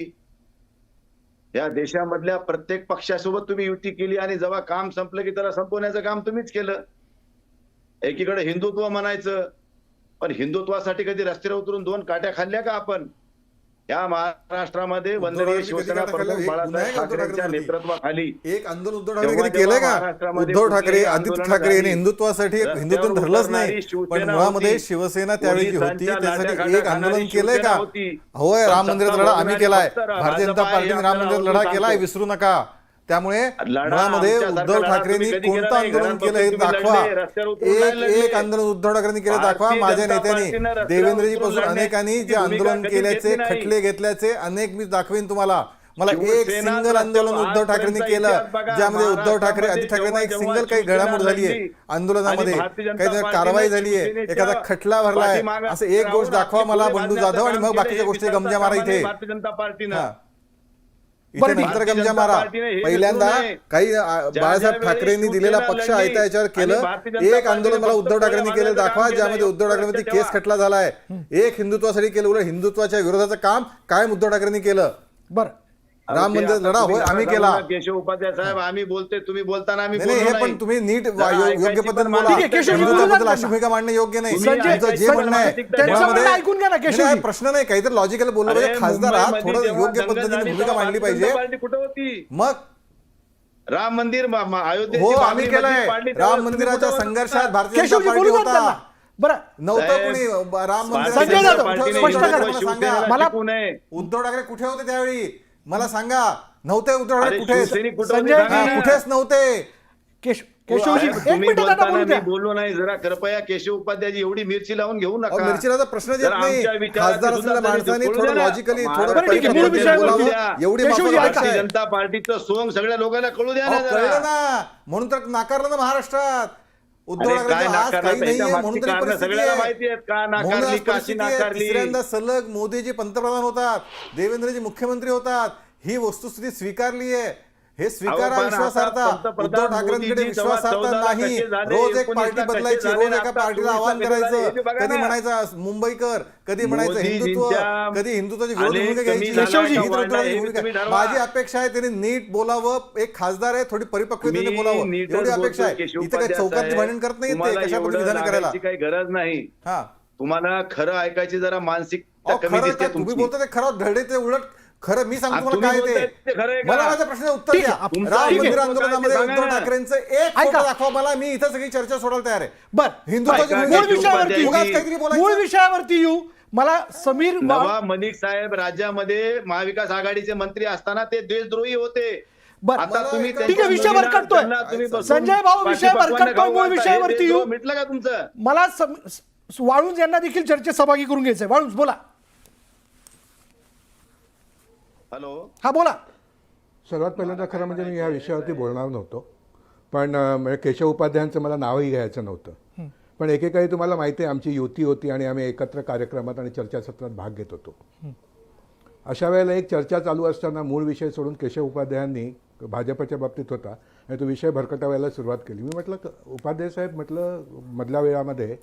G: या देशामधल्या प्रत्येक पक्षासोबत तुम्ही युती केली आणि जेव्हा काम संपलं की त्याला संपवण्याचं काम तुम्हीच केलं. एकीकडे हिंदुत्व म्हणायचं, पण हिंदुत्वासाठी कधी रस्त्यावर उतरून 2 काट्या खाल्ल्या का आपण? या महाराष्ट्रामध्ये वंदनीय शिवसेना प्रमुख बाळासाहेब ठाकरेंच्या नेतृत्वाखाली
B: एक आंदोलन उद्धव ठाकरे कधी केलंय का? उद्धव ठाकरे, आदित्य ठाकरे यांनी हिंदुत्वासाठी हिंदुत्व धरलंच नाही, पण मुळामध्ये शिवसेना त्यावेळी जी होती त्यासाठी एक आंदोलन केलंय का? होय, राम मंदिराचा लढा आम्ही केलाय, भारतीय जनता पार्टीने राम मंदिराचा लढा केलाय, विसरू नका. त्यामुळे मुळामध्ये उद्धव ठाकरेंनी कोणतं आंदोलन केलं हे दाखवा. एक आंदोलन उद्धव ठाकरेंनी केलं दाखवा. माझ्या नेत्यांनी, देवेंद्रजी पासून अनेकांनी जे आंदोलन केल्याचे, खटले घेतल्याचे अनेक मी दाखवेन तुम्हाला. मला एक सिंगल आंदोलन उद्धव ठाकरेंनी केलं ज्यामध्ये उद्धव ठाकरे, आदित्य ठाकरेंना एक सिंगल काही घडामोड झालीये आंदोलनामध्ये, काही कारवाई झालीये, एखादा खटला भरलाय, असं एक गोष्ट दाखवा मला बंडू जाधव, आणि मग बाकीच्या गोष्टी गमजा मारा इथे.
G: भारतीय जनता पार्टीनं
B: इथे नंतर गमजा मारा. पहिल्यांदा काही बाळासाहेब ठाकरेंनी दिलेला पक्ष आहे त्याच्यावर केलं. एक आंदोलन मला उद्धव ठाकरेंनी केलं दाखवा ज्यामध्ये उद्धव ठाकरेंवरती केस खटला झालाय. एक हिंदुत्वासाठी केलं, उलट हिंदुत्वाच्या विरोधाचं काम कायम उद्धव ठाकरेंनी केलं.
A: बरं,
B: राम
G: ते
B: मंदिर
G: आता
B: लढा
G: तुम्ही
B: होय
G: नका
B: आम्ही
G: सांगू
B: केला.
G: ना, केशव उपाध्याय साहेब आम्ही बोलतोय, तुम्ही बोलताना आम्ही
B: नाही, नाही,
G: बोललो
B: हे पण
G: नाही.
B: तुम्ही नीट
G: जरा
B: योग्य
G: ऐकायची
B: पद्धतीने
G: पण
B: बोला.
A: ठीक आहे, केशवजी बोलू
B: हिंदुत्वाबद्दल
A: द्या
B: अशी
A: त्यांना.
B: भूमिका मांडणं योग्य नाही.
G: तुम्ही
B: तुमचं जे
G: ऐकायचं
B: म्हणणं आहे
G: पण
A: त्यांचं
B: मुळामध्ये-
A: म्हणणं ऐकून घ्या ना,
B: नाही,
A: केशवजी.
B: नाही, प्रश्न नाही, काहीतरी लॉजिकल बोललं
G: अरे,
B: पाहिजे. खासदारात
G: मुंबईमध्ये
B: थोडं
G: जेव्हा
B: योग्य
G: दंगल
B: पद्धतीने
G: झाली,
B: भूमिका
G: तेव्हा
B: मांडली
G: भारतीय
B: पाहिजे.
G: जनता पार्टी कुठं होती?
B: मग
G: राम मंदिर अयोध्येची
B: हो
G: बाबरी
B: आम्ही
G: मस्जिद
B: केलंय.
G: पाडली तेव्हा
B: राम
G: तुम्ही
B: मंदिराच्या
G: कुठं
B: संघर्षात
G: होता?
B: भारतीय जनता
A: केशवजी
B: पार्टी
A: बोलू द्या
B: होता.
A: त्यांना. बरं
B: नव्हतं
G: साहेब,
B: कोणी राम
A: संजय जाधव,
B: मंदिर
A: स्पष्ट करा.
G: शिवसेनेला
A: मला-
G: टिकू नये.
B: उद्धव ठाकरे कुठे होते त्यावेळी मला सांगा. नव्हते उद्धव ठाकरे
G: अरे,
B: कुठेच
G: शिवसैनिक कुठं
A: संजय
G: होते सांगा
A: जी,
G: ना.
B: कुठेच नव्हते.
A: केशवजी
G: साहेब,
A: एक
G: तुम्ही
A: मिनिट त्यांना
G: बोलताना
A: बोलू
G: मी
A: द्या.
G: बोललो नाही. जरा कृपया केशव उपाध्यायची एवढी मिरची लावून घेऊ
B: अहो,
G: नका.
B: मिरचीला तर प्रश्नच येत
G: जरा
B: नाही.
G: आमच्या विचारात
B: खासदार
G: सुद्धा
B: असलेल्या
G: तरी
B: माणसांनी
G: बोलू
B: थोडं
G: द्या ना.
B: लॉजिकली थोडं
G: महाराष्ट्र
A: ठीक आहे, मूळ
B: परिपक्वतेने
A: विषयावर
B: बोलावं.
A: बोलू
G: द्या.
B: एवढी
A: केशवजी,
B: माफक
A: ऐका.
B: भाषा
G: भारतीय
B: आहे.
G: जनता पार्टीचं सोंग सगळ्या लोकांना कळू द्या ना
B: अहो,
G: जरा.
B: कळलं ना म्हणून तर नाकारलं ना महाराष्ट्रात. उद्धव
G: अरे,
B: ठाकरे
G: काय
B: आज
G: नाकारलं?
B: काही नाहीये
G: त्याच्या
B: म्हणून
G: मागची
B: तरी
G: कारणं
B: परिस्थिती
G: सगळ्याला
B: आहे.
G: माहिती आहेत. का
B: म्हणून
G: नाकारली,
B: आज
G: काशी
B: परिस्थिती आहे.
G: नाकारली.
B: तिसऱ्यांदा सलग मोदीजी पंतप्रधान होतात, देवेंद्रजी मुख्यमंत्री होतात. ही वस्तुस्थिती स्वीकारली आहे. हे स्वीकारा
G: अहो, पण
B: विश्वासार्हता.
G: आता पंतप्रधान
B: उद्धव ठाकरेंकडे
G: मोदीजी
B: विश्वासार्हता
G: जेव्हा 14
B: नाही.
G: कसे झाले,
B: रोज एक
G: 19
B: पार्टी
G: कसे
B: बदलायची,
G: झाले,
B: रोज एका
G: आता
B: पार्टीला
G: 24
B: आव्हान
G: कसे झाले,
B: करायचं.
G: हे बघा
B: कधी
G: ना.
B: म्हणायचं मुंबईकर, कधी म्हणायचं
G: मोदीजींच्या
B: हिंदुत्व, कधी हिंदुत्वाची विरोधी
G: अनेक
B: भूमिका घ्यायची.
G: कमी झाला
B: ही
G: का
B: तर
G: वाढला,
B: उद्धवची
G: हे
B: भूमिका
G: तुम्ही
B: आहे.
G: ठरवा.
B: माझी अपेक्षा आहे त्यांनी नीट बोलावं. एक खासदार आहे, थोडी परिपक्वतेने
G: मी
B: बोलावं
G: नीटच
B: एवढी अपेक्षा
G: बोलतोय,
B: आहे.
G: केशव
B: इथं काही
G: उपाध्याय
B: चौकातली
G: साहेब.
B: भांडण करत नाही ते
G: तुम्हाला
B: कशा
G: एवढं
B: पद्धतीने विधान करायला.
G: लागायची काही गरज नाही.
B: हा
G: तुम्हाला खरं ऐकायची जरा मानसिकता
B: अहो,
G: कमी
B: खरं
G: दिसते
B: काय तुम्ही
G: तुमची.
B: बोलता ते खरं धडे ते उलट खरं मी सांगतो
G: आ,
B: तुम्हाला काय
G: तुम्ही बोलताय
B: ते
G: ते खरं आहे का?
B: मला माझ्या प्रश्नाचं उत्तर
A: ठीक
B: द्या.
A: आहे,
G: तुमचं
B: राम
G: ठीक आहे.
B: मंदिर
G: काय ते
B: आंदोलनामध्ये
G: सांगा
B: उद्धव
G: ना.
B: ठाकरेंचं एक
A: ऐका.
B: फोटो दाखवा मला. मी इथं सगळी चर्चा सोडायला तयार आहे.
A: बर
B: हिंदुत्वाची
G: ऐका,
B: भूमिका-
A: मूळ विषयावरती
B: उगाच काहीतरी बोलायचं.
A: मूळ विषयावरती येऊ. मला समीर
G: नवाब मलिक साहेब राज्यामध्ये महाविकास आघाडीचे मंत्री असताना ते देशद्रोही होते.
A: बर
G: आता
B: मला
G: तुम्ही
B: एक-
G: त्यांच्या
A: ठीक आहे, विषय
G: मुलीला-
A: भरकटतोय.
G: त्यांना तुम्ही बसून
A: संजय भाऊ, विषय
G: पाठीपाठवाने
A: भरकटतोय,
G: खाऊ
A: मूळ
G: घालता. हे
A: विषयावरती येऊ.
G: देशद्रोह मिटलं का तुमचं?
A: मला वाळूंज यांना देखील चर्चेत सहभागी करून घ्यायचंय. वाळूंज बोला.
G: हॅलो,
A: हा बोला.
H: सर्वात पहिल्यांदा खरं म्हणजे मी या विषयावरती बोलणार नव्हतो, पण म्हणजे केशव उपाध्यायांचं मला नावही घ्यायचं नव्हतं. पण एकेकाळी तुम्हाला माहिती आहे आमची युती होती आणि आम्ही एकत्र कार्यक्रमात आणि चर्चासत्रात भाग घेत होतो. अशा वेळेला एक चर्चा चालू असताना मूळ विषय सोडून केशव उपाध्यायांनी भाजपच्या बाबतीत होता आणि तो विषय भरकटावायला सुरुवात केली. मी म्हटलं उपाध्याय साहेब, म्हटलं मधल्या वेळामध्ये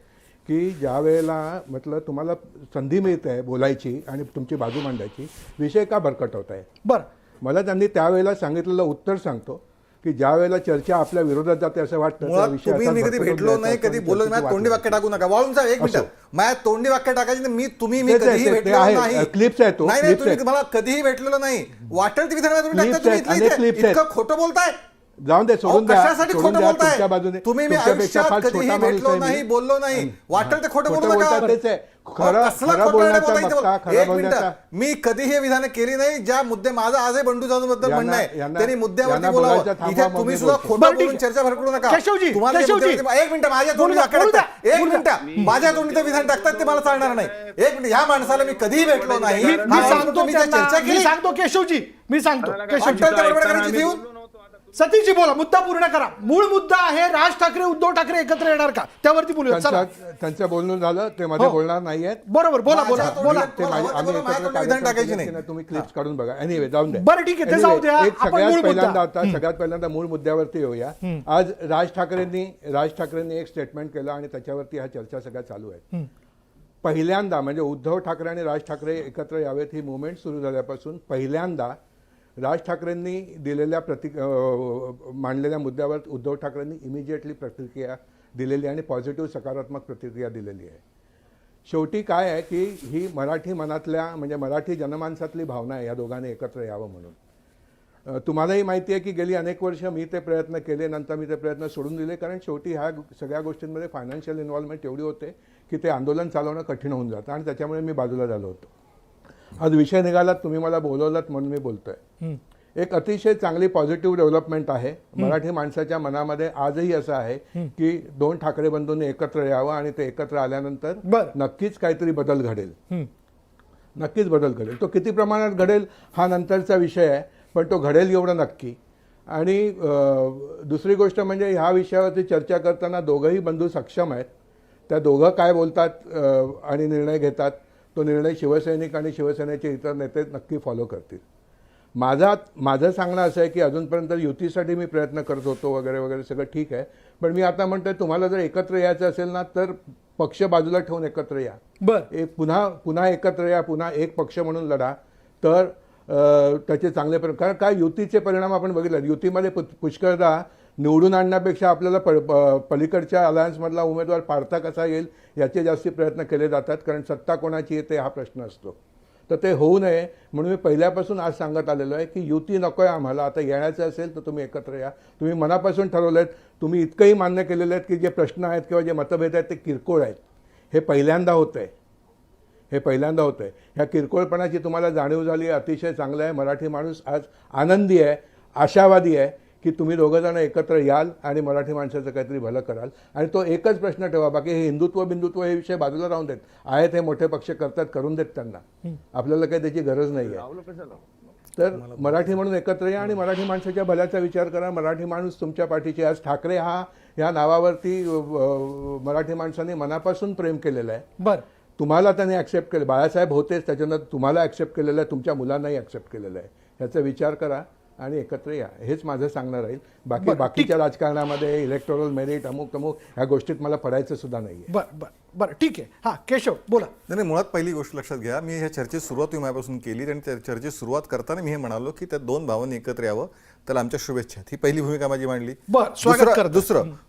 H: की ज्या वेळेला म्हटलं तुम्हाला संधी मिळते आहे बोलायची आणि तुमची बाजू मांडायची, विषय का भरकटवत आहे.
A: बर
H: मला त्यांनी त्यावेळेला सांगितलेलं उत्तर सांगतो की ज्या वेळेला चर्चा आपल्या विरोधात जाते असं वाटतं त्या
B: मुळात
H: विषय
B: तुम्ही
H: असाच
B: मी कधी
H: भरकटून
B: भेटलो
H: द्यायचा
B: नाही,
H: असतो
B: कधी
H: आणि
B: बोललो
H: चर्चेची
B: नाही. तोंडी
H: वाट
B: वाक्य टाकू नका. वाळून साहेब एक
H: असो.
B: मिनिट. माझ्या तोंडी वाक्य टाकायची नाही. मी तुम्ही मी
H: ते-
B: कधीही
H: ते
B: भेटलेलो
H: आहे.
B: नाही.
H: क्लिप्स आहे तो.
B: नाही नाही,
H: क्लिप्स
B: तुम्ही
H: आहे.
B: मला कधीही भेटलेलो नाही. वाटेल ती विधान तुम्ही
H: क्लिप्स
B: टाकता. तुम्ही
H: आहेत,
B: इथल्या
H: अनेक
B: इथे
H: क्लिप्स आहेत.
B: इतकं खोटं बोलताय.
H: जाऊन दे, सोडून द्या.
B: कशासाठी
H: सोडून
B: खोटं
H: द्या.
B: बोलताय
H: तुमच्या बाजूने
B: तुम्ही? मी
H: तुमच्यापेक्षा
B: आयुष्यात
H: फार
B: कधीही
H: छोटा माणूस
B: भेटलो
H: आहे
B: नाही,
H: मी.
B: बोललो नाही. वाटेल ते खोटं बोलू
H: खोटं
B: नका.
H: बोलता तेच आहे.
B: अहो,
H: खरं
B: कसलं
H: खरं
B: खोटं
H: बोलण्याचा
B: बोलायचं
H: मक्ता,
B: बोला.
H: खरं
B: एक
H: बोलण्याचा
B: मिनिट. मी कधीही हे विधान केली नाही. ज्या मुद्दे माझं आजही बंडू जाधव बद्दल
H: यांना-
B: म्हणणं आहे
H: यांना-
B: त्यांनी मुद्द्यावरती
H: यांना
B: बोलावं.
H: बोलायचं थांबवा,
B: इथे
H: मग
B: तुम्ही
H: मी
B: सुद्धा
H: बोलतो.
B: खोटं
A: बरं, ठीक
B: बोलून
A: आहे.
B: चर्चा भरकरू नका.
A: केशवजी,
B: तुम्हाला जे
A: केशवजी.
B: मुद्द्यावरती- एक मिनिट. माझ्या
A: बोलू
B: तोंडी
A: द्या,
B: वाक्य
A: बोलू
B: टाकतात.
A: द्या,
B: एक
A: बोलू द्या.
B: मिनिट. माझ्या तोंडी ते विधान टाकतात ते मला चालणार नाही. एक मिनिट. ह्या माणसाला मी कधीही भेटलो नाही.
A: मी
B: हा,
A: सांगतो
B: तुम्ही जे
A: त्यांना,
B: चर्चा
A: मी
B: केली
A: सांगतो केशवजी, मी सांगतो केशवजी.
B: वाटेल त्या बडबड करायची येऊन.
A: सतीशजी बोला, मुद्दा पूर्ण करा. मूळ मुद्दा आहे राज ठाकरे उद्धव ठाकरे एकत्र येणार का, त्यावरती बोलूया. चला.
H: त्यांचं बोलणं झालं, ते मध्ये
A: हो.
H: बोलणार नाहीयेत.
A: बरोबर, बोला बोला
B: माझ्या
A: बोला.
B: तोंडी-
H: ते
B: मला
H: आम्ही
B: माझ्या
H: एकत्र
B: तोंडी विधान
H: कार्यक्रम
B: टाकायची
H: केले
B: नाही.
H: की नाही, तुम्ही क्लिप्स काढून बघा. एनिवे जाऊन द्या.
A: बरं, ठीक आहे, ते जाऊ द्या.
H: एक
A: आपण
H: सगळ्यात
A: मूळ मुद्दा.
H: पहिल्यांदा आता सगळ्यात पहिल्यांदा मूळ मुद्द्यावरती येऊया. आज राज ठाकरेंनी एक स्टेटमेंट केलं आणि त्याच्यावरती ह्या चर्चा सगळ्या चालू आहेत. पहिल्यांदा म्हणजे उद्धव ठाकरे आणि राज ठाकरे एकत्र यावेत ही मुवमेंट सुरू झाल्यापासून पहिल्यांदा राज ठाकरेंनी दिलेल्या मांडलेल्या मुद्द्यावर उद्धव ठाकरेंनी इमिजिएटली प्रतिक्रिया दिलेली आणि पॉझिटिव्ह सकारात्मक प्रतिक्रिया दिलेली आहे. शेवटी काय आहे की ही मराठी मनातल्या म्हणजे मराठी जनमानसातली भावना आहे या दोघांनी एकत्र यावं म्हणून. तुम्हालाही माहिती आहे की गेली अनेक वर्ष मी ते प्रयत्न केले, नंतर मी ते प्रयत्न सोडून दिले, कारण शेवटी ह्या सगळ्या गोष्टींमध्ये फायनान्शियल इन्व्हॉल्वमेंट एवढी होते की ते आंदोलन चालवणं कठीण होऊन जातं आणि त्याच्यामुळे मी बाजूला झालो होतो. आज विषय निघालात, तुम्ही मला बोलवलात म्हणून मी बोलतोय. एक अतिशय चांगली पॉझिटिव्ह डेव्हलपमेंट आहे. मराठी माणसाच्या मनामध्ये आजही असं आहे की दोन ठाकरे बंधूंनी एकत्र यावं आणि ते एकत्र आल्यानंतर
A: बरं.
H: नक्कीच काहीतरी बदल घडेल. नक्कीच बदल घडेल. तो किती प्रमाणात घडेल हा नंतरचा विषय आहे, पण तो घडेल एवढं नक्की. आणि दुसरी गोष्ट म्हणजे ह्या विषयावरती चर्चा करताना दोघंही बंधू सक्षम आहेत. त्या दोघं काय बोलतात आणि निर्णय घेतात तो निर्णय शिवसैनिक आणि शिवसेनेचे इतर नेते नक्की फॉलो करतील. माझं सांगणं असं आहे की अजूनपर्यंत युतीसाठी मी प्रयत्न करत होतो वगैरे वगैरे सगळं ठीक आहे, पण मी आता म्हणतोय तुम्हाला जर एकत्र यायचं असेल ना तर पक्ष बाजूला ठेवून एकत्र या.
A: बर
H: पुन्हा एकत्र या, पुन्हा एक पक्ष म्हणून लढा, तर त्याचे चांगले परिणाम, कारण काय युतीचे परिणाम आपण बघितले. युतीमध्ये पुष्कळदा निवडून आणण्यापेक्षा आपल्याला पलीकडच्या अलायन्समधला उमेदवार पाडता कसा येईल याचे जास्ती प्रयत्न केले जातात, कारण सत्ता कोणाची येते हा प्रश्न असतो. तर ते होऊ नये म्हणून मी पहिल्यापासून आज सांगत आलेलो आहे की युती नको आहे आम्हाला. आता येण्याचं असेल तर तुम्ही एकत्र या. तुम्ही मनापासून ठरवलं तुम्ही इतकंही मान्य केलेलं आहेत की जे प्रश्न आहेत किंवा जे मतभेद आहेत ते किरकोळ आहेत. हे पहिल्यांदा होतं आहे, हे पहिल्यांदा होतं आहे. ह्या किरकोळपणाची तुम्हाला जाणीव झाली, अतिशय चांगलं आहे. मराठी माणूस आज आनंदी आहे, आशावादी आहे की तुम्ही दोघंजणं एकत्र याल आणि मराठी माणसाचं काहीतरी भलं कराल. आणि तो एकच प्रश्न ठेवा, बाकी हे हिंदुत्व हे विषय बाजूला राहून देत आहेत. हे मोठे पक्ष करतात, करून देत त्यांना, आपल्याला काही त्याची गरज नाही आहे. तर मराठी म्हणून एकत्र या आणि मराठी माणसाच्या भल्याचा विचार करा. मराठी माणूस तुमच्या पाठीची. आज ठाकरे ह्या नावावरती मराठी माणसाने मनापासून प्रेम केलेलं आहे.
A: बरं,
H: तुम्हाला त्यांनी ॲक्सेप्ट केलं, बाळासाहेब होतेच, त्याच्यानंतर तुम्हाला ॲक्सेप्ट केलेलं आहे, तुमच्या मुलांनाही ॲक्सेप्ट केलेलं आहे. ह्याचा विचार करा आणि एकत्र या, हेच माझं सांगणं राहील. बाकीच्या राजकारणामध्ये इलेक्टोरल मेरिट अमुक ह्या गोष्टीत मला पडायचं सुद्धा नाही.
A: बरं, ठीक आहे. हां, केशव बोला.
B: नाही, मुळात पहिली गोष्ट लक्षात घ्या, मी ह्या चर्चेची सुरुवात माझ्यापासून केली आणि त्या चर्चेची सुरुवात करताना मी हे म्हणालो की त्या दोन भावांनी एकत्र यावं, त्याला आमच्या शुभेच्छा. ही पहिली भूमिका माझी मांडली.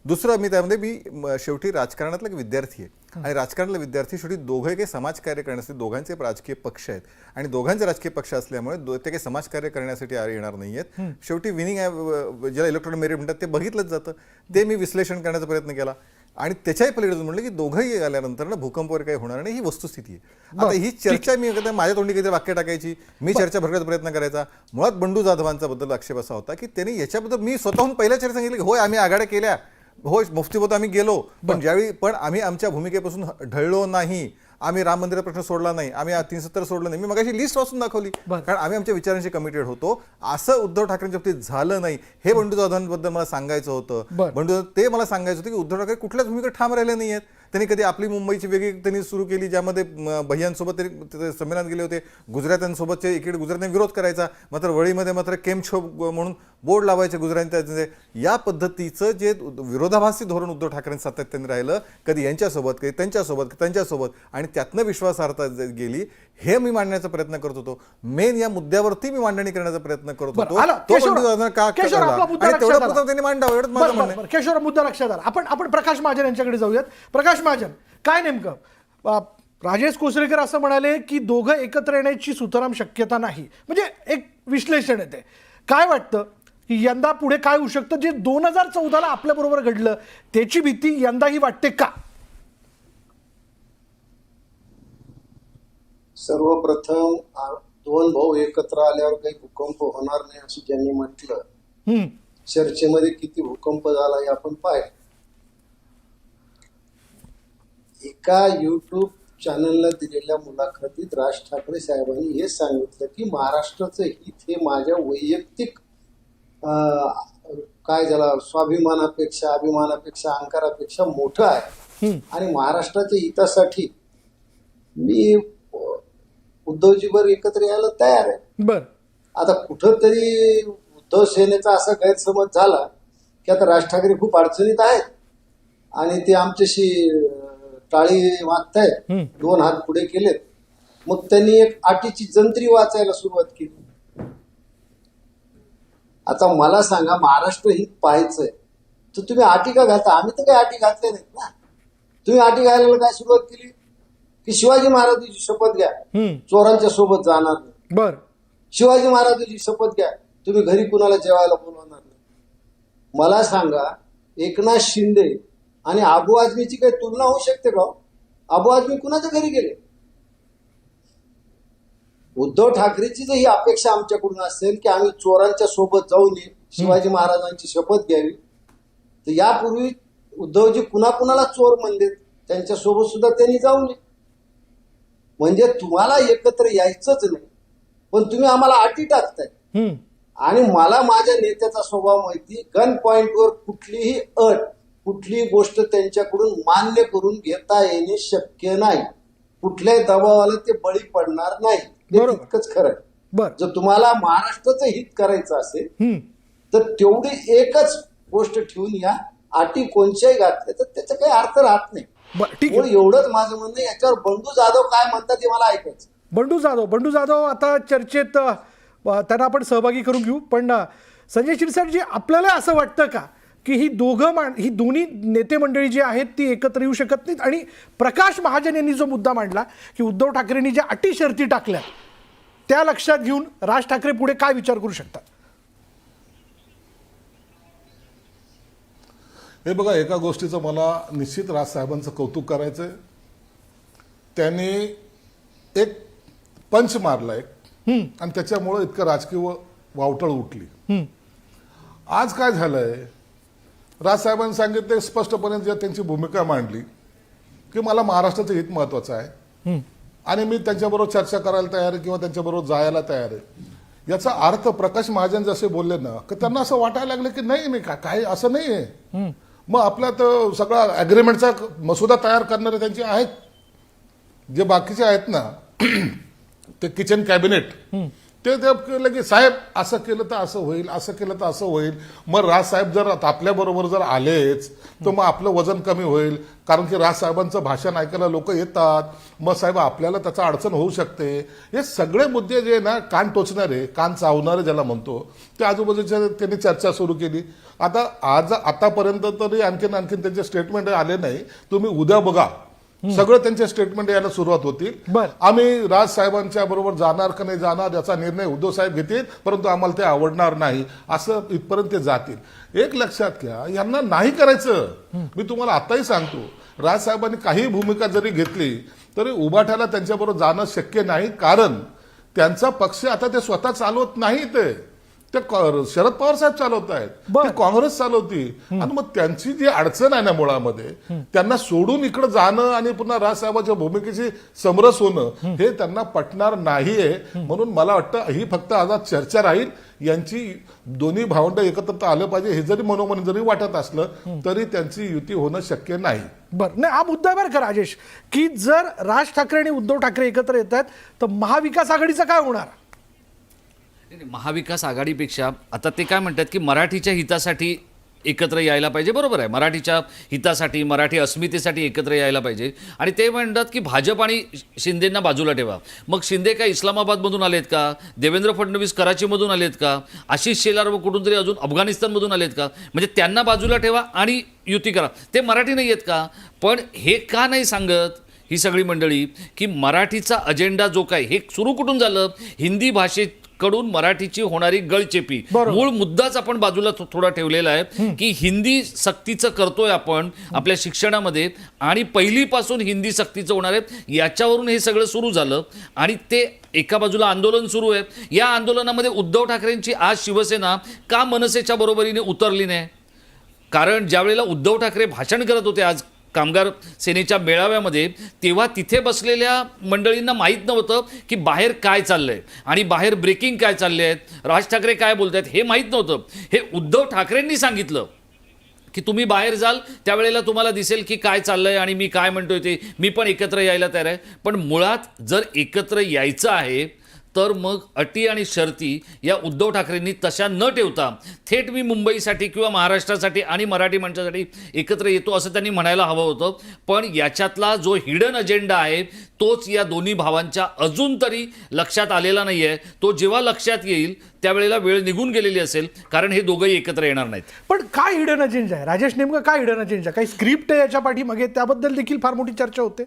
B: दुसरं मी त्यामध्ये मी शेवटी राजकारणातला एक विद्यार्थी आहे आणि राजकारणातला विद्यार्थी शेवटी दोघे काही समाजकार्य करण्यासाठी, दोघांचे राजकीय पक्ष आहेत आणि दोघांचे राजकीय पक्ष असल्यामुळे ते काही समाजकार्य करण्यासाठी येणार नाही आहेत. शेवटी विनिंग ज्याला इलेक्ट्रॉनिक मेरिट म्हणतात ते बघितलंच जातं. ते मी विश्लेषण करण्याचा प्रयत्न केला आणि त्याच्याही पलीकडे म्हटलं की दोघंही आल्यानंतर ना भूकंपावर काही होणार नाही, ही वस्तुस्थिती आहे. आता ही चर्चा मी माझ्या तोंडी काहीतरी वाक्य टाकायची, मी चर्चा भरण्याचा प्रयत्न करायचा. मुळात बंडू जाधवांचा बद्दल आक्षेप असा होता की त्यांनी याच्याबद्दल, मी स्वतःहून पहिल्या चर्चा सांगितलं की होय आम्ही आघाड्या केल्या, होय मुफ्तीपोत आम्ही गेलो, पण आम्ही आमच्या भूमिकेपासून ढळलो नाही. आम्ही राम मंदिराचा प्रश्न सोडला नाही, आम्ही 370 सोडलं नाही. मी मगाशी लिस्ट वाचून दाखवली, कारण आम्ही आमच्या विचारांशी कमिटेड होतो. असं उद्धव ठाकरेंच्या बाबतीत झालं नाही. हे बंडू जाधवांबद्दल मला सांगायचं होतं. बंडू ते मला सांगायचं होतं की उद्धव ठाकरे कुठल्याच भूमिकेत ठाम राहिले नाही आहेत. त्यांनी कधी आपली मुंबईची वेगळी त्यांनी सुरू केली, ज्यामध्ये भैयांसोबत त्यांनी संमेलनात गेले होते. गुजरात्यांसोबतचे इकडे गुजरातने विरोध करायचा, मात्र वळीमध्ये मात्र केमछो म्हणून बोर्ड लावायचे गुजराती. या पद्धतीचं जे विरोधाभासी धोरण उद्धव ठाकरेंनी सातत्याने राहिलं, कधी यांच्यासोबत कधी त्यांच्यासोबत आणि त्यातनं विश्वासार्हता गेली, हे मी मांडण्याचा प्रयत्न करत होतो. मेन या मुद्द्यावरती मी मांडणी करण्याचा प्रयत्न करत होतो. त्यांनी मांडावं एवढंच माझं म्हणणं आहे.
A: केशव, मुद्दा लक्षात आला. आपण प्रकाश महाजन यांच्याकडे जाऊयात. प्रकाश महाजन, काय नेमकं राजेश कोसरेकर असं म्हणाले की दोघं एकत्र येण्याची सुतराम शक्यता नाही, म्हणजे एक विश्लेषण येते. काय वाटतं की यंदा पुढे काय होऊ शकतं? जे 2014ला आपल्याबरोबर घडलं त्याची भीती यंदाही वाटते का?
C: सर्वप्रथम दोन भाऊ एकत्र आल्यावर काही भूकंप होणार नाही असं ज्यांनी म्हटलं, चर्चेमध्ये किती भूकंप झाला हे आपण पाहिलं. एका युट्यूब चॅनलला दिलेल्या मुलाखतीत राज ठाकरे साहेबांनी हे सांगितलं की महाराष्ट्राचं हित हे माझ्या वैयक्तिक काय ज्याला स्वाभिमानापेक्षा, अभिमानापेक्षा, अहंकारापेक्षा मोठं आहे आणि महाराष्ट्राच्या हितासाठी मी उद्धवजीवर एकत्र यायला तयार आहे.
A: बर,
C: आता कुठंतरी उद्धव सेनेचा असा गैरसमज झाला की आता राज ठाकरे खूप अडचणीत आहेत आणि ते आमच्याशी टाळी वागतायत, 2 हात पुढे केलेत. मग त्यांनी एक अटीची जंत्री वाचायला सुरुवात केली. आता मला सांगा, महाराष्ट्र हित पाहायचंय तर तुम्ही अटी का घालता? आम्ही तर काही अटी घातल्या नाहीत ना. तुम्ही अटी घालायला काय सुरुवात केली की शिवाजी महाराजांची शपथ घ्या, चोरांच्या सोबत जाणार नाही.
A: बर,
C: शिवाजी महाराजांची शपथ घ्या, तुम्ही घरी कुणाला जेवायला बोलवणार नाही. मला सांगा, एकनाथ शिंदे आणि अबू आझमीची काही तुलना होऊ शकते का? अबू आझमी कुणाच्या घरी गेले? उद्धव ठाकरेची जर ही अपेक्षा आमच्याकडून असेल की आम्ही चोरांच्या सोबत जाऊ नये, शिवाजी महाराजांची शपथ घ्यावी, तर यापूर्वी उद्धवजी कुणाला चोर म्हणले त्यांच्यासोबत सुद्धा त्यांनी जाऊ नये. म्हणजे तुम्हाला एकत्र यायचंच नाही, पण तुम्ही आम्हाला अटी टाकताय. आणि मला माझ्या नेत्याचा स्वभाव माहिती, गन पॉइंटवर कुठलीही अट, कुठलीही गोष्ट त्यांच्याकडून मान्य करून घेता येणे शक्य नाही. कुठल्याही दबावाला ते बळी पडणार नाही. इतकंच खरं आहे. जर तुम्हाला महाराष्ट्राचं हित करायचं असेल तर तेवढी एकच गोष्ट ठेवून या. अटी कोणत्याही घातल्या तर त्याचा काही अर्थ राहत नाही. एवढंच माझं म्हणणं. याच्यावर बंडू जाधव काय म्हणतात ते मला ऐकायचं.
A: बंडू जाधव आता चर्चेत त्यांना आपण सहभागी करून घेऊ. पण संजय शिरसाटजी, आपल्याला असं वाटतं का की ही दोन्ही नेते मंडळी जी आहेत ती एकत्र येऊ शकत नाहीत? आणि प्रकाश महाजन यांनी जो मुद्दा मांडला की उद्धव ठाकरेंनी ज्या अटी शर्ती टाकल्या त्या लक्षात घेऊन राज ठाकरे पुढे काय विचार करू शकतात?
D: हे बघा, एका गोष्टीचं मला निश्चित राजसाहेबांचं कौतुक करायचंय. त्यांनी एक पंच मारला आणि त्याच्यामुळं इतकं राजकीय वावटळ उठली. आज काय झालंय, राजसाहेबांनी सांगितले स्पष्टपणे, जे त्यांची भूमिका मांडली की मला महाराष्ट्राचं हित महत्वाचं आहे आणि मी त्यांच्याबरोबर चर्चा करायला तयार आहे किंवा त्यांच्याबरोबर जायला तयार आहे. याचा अर्थ प्रकाश महाजन जसे बोलले ना, की त्यांना असं वाटायला लागलं की नाही काय असं नाही आहे. मग आपला तर सगळा अग्रीमेंटचा मसुदा तयार करणारे त्यांचे आहेत, जे बाकीचे आहेत ना ते किचन कॅबिनेट, ते केलं की साहेब असं केलं तर असं होईल, असं केलं तर असं होईल. मग राजसाहेब जर आपल्याबरोबर जर आलेच तर मग आपलं वजन कमी होईल, कारण की राजसाहेबांचं भाषण ऐकायला लोक येतात. मग साहेब आपल्याला त्याचा अडचण होऊ शकते. हे सगळे मुद्दे जे ना कान टोचणारे, कान चावणारे ज्याला म्हणतो, ते आजूबाजूच्या त्यांनी चर्चा सुरू केली. आतापर्यंत तरी आणखीन त्यांचे स्टेटमेंट आले नाही. तुम्ही उद्या बघा, सगळं त्यांचे स्टेटमेंट यायला सुरुवात होतील. आम्ही राजसाहेबांच्या बरोबर जाणार का नाही जाणार याचा निर्णय उद्धव साहेब घेतील, परंतु आम्हाला ते आवडणार नाही असं इथपर्यंत ते जातील. एक लक्षात घ्या, यांना नाही करायचं. मी तुम्हाला आताही सांगतो, राजसाहेबांनी काही भूमिका जरी घेतली तरी उभाट्याला त्यांच्याबरोबर जाणं शक्य नाही, कारण त्यांचा पक्ष आता ते स्वतः चालवत नाहीत, ते शरद पवार साहेब चालवत आहेत, ते काँग्रेस चालवती. आणि मग त्यांची जी अडचण आहे ना मुळामध्ये, त्यांना सोडून इकडे जाणं आणि पुन्हा राजसाहेबांच्या भूमिकेची समरस होणं हे त्यांना पटणार नाहीये. म्हणून मला वाटतं ही फक्त आज चर्चा राहील. यांची दोन्ही भावंड एकत्र आलं पाहिजे हे जरी मनोमन जरी वाटत असलं तरी त्यांची युती होणं शक्य नाही.
A: बरं, नाही, हा मुद्दा आहे बरं का राजेश, की जर राज ठाकरे आणि उद्धव ठाकरे एकत्र येत आहेत तर महाविकास आघाडीचं काय होणार?
E: महाविकास आघाडीपेक्षा आता ते काय म्हणतात की मराठीच्या हितासाठी एकत्र यायला पाहिजे. बरोबर आहे, मराठीच्या हितासाठी, मराठी अस्मितेसाठी एकत्र यायला पाहिजे. आणि ते म्हणतात की भाजप आणि शिंदेंना बाजूला ठेवा. मग शिंदे काय इस्लामाबादमधून आलेत का? देवेंद्र फडणवीस कराचीमधून आलेत का? आशिष शेलार व कुठून तरी अजून अफगाणिस्तानमधून आलेत का? म्हणजे त्यांना बाजूला ठेवा आणि युती करा. ते मराठी नाही आहेत का? पण हे का नाही सांगत ही सगळी मंडळी की मराठीचा अजेंडा जो काय, हे सुरू कुठून झालं? हिंदी भाषेकडून मराठीची होणारी गळचेपी. मूळ मुद्दाच आपण बाजूला थोडा ठेवलेला आहे की हिंदी सक्तीचं करतोय आपण आपल्या शिक्षणामध्ये आणि पहिलीपासून हिंदी सक्तीचं होणार आहे, याच्यावरून हे सगळं सुरू झालं. आणि ते एका बाजूला आंदोलन सुरू आहे. या आंदोलनामध्ये उद्धव ठाकरेंची आज शिवसेना का मनसेच्या बरोबरीने उतरली नाही? कारण ज्यावेळेला उद्धव ठाकरे भाषण करत होते आज कामगार सेनेच्या मेळाव्यामध्ये, तेव्हा तिथे बसलेल्या मंडळींना माहीत नव्हतं की बाहेर काय चाललंय आणि बाहेर ब्रेकिंग काय चालले आहेत, राज ठाकरे काय बोलत आहेत हे माहीत नव्हतं. हे उद्धव ठाकरेंनी सांगितलं की तुम्ही बाहेर जाल त्यावेळेला तुम्हाला दिसेल की काय चाललंय आणि मी काय म्हणतोय ते, मी पण एकत्र यायला तयार आहे. पण मुळात जर एकत्र यायचं आहे तर मग अटी आणि शर्ती या उद्धव ठाकरेंनी तशा न ठेवता थेट मी मुंबईसाठी किंवा महाराष्ट्रासाठी आणि मराठी माणसासाठी एकत्र येतो असं त्यांनी म्हणायला हवं होतं. पण याच्यातला जो हिडन अजेंडा आहे तोच या दोन्ही भावांच्या अजून तरी लक्षात आलेला नाही आहे. तो जेव्हा लक्षात येईल त्यावेळेला वेळ निघून गेलेली असेल, कारण हे दोघंही एकत्र येणार नाहीत.
A: पण काय हिडन अजेंडा आहे राजेश? नेमकं काय हिडन अजेंडा? काही स्क्रिप्ट आहे याच्या पाठीमागे? त्याबद्दल देखील फार मोठी चर्चा होते.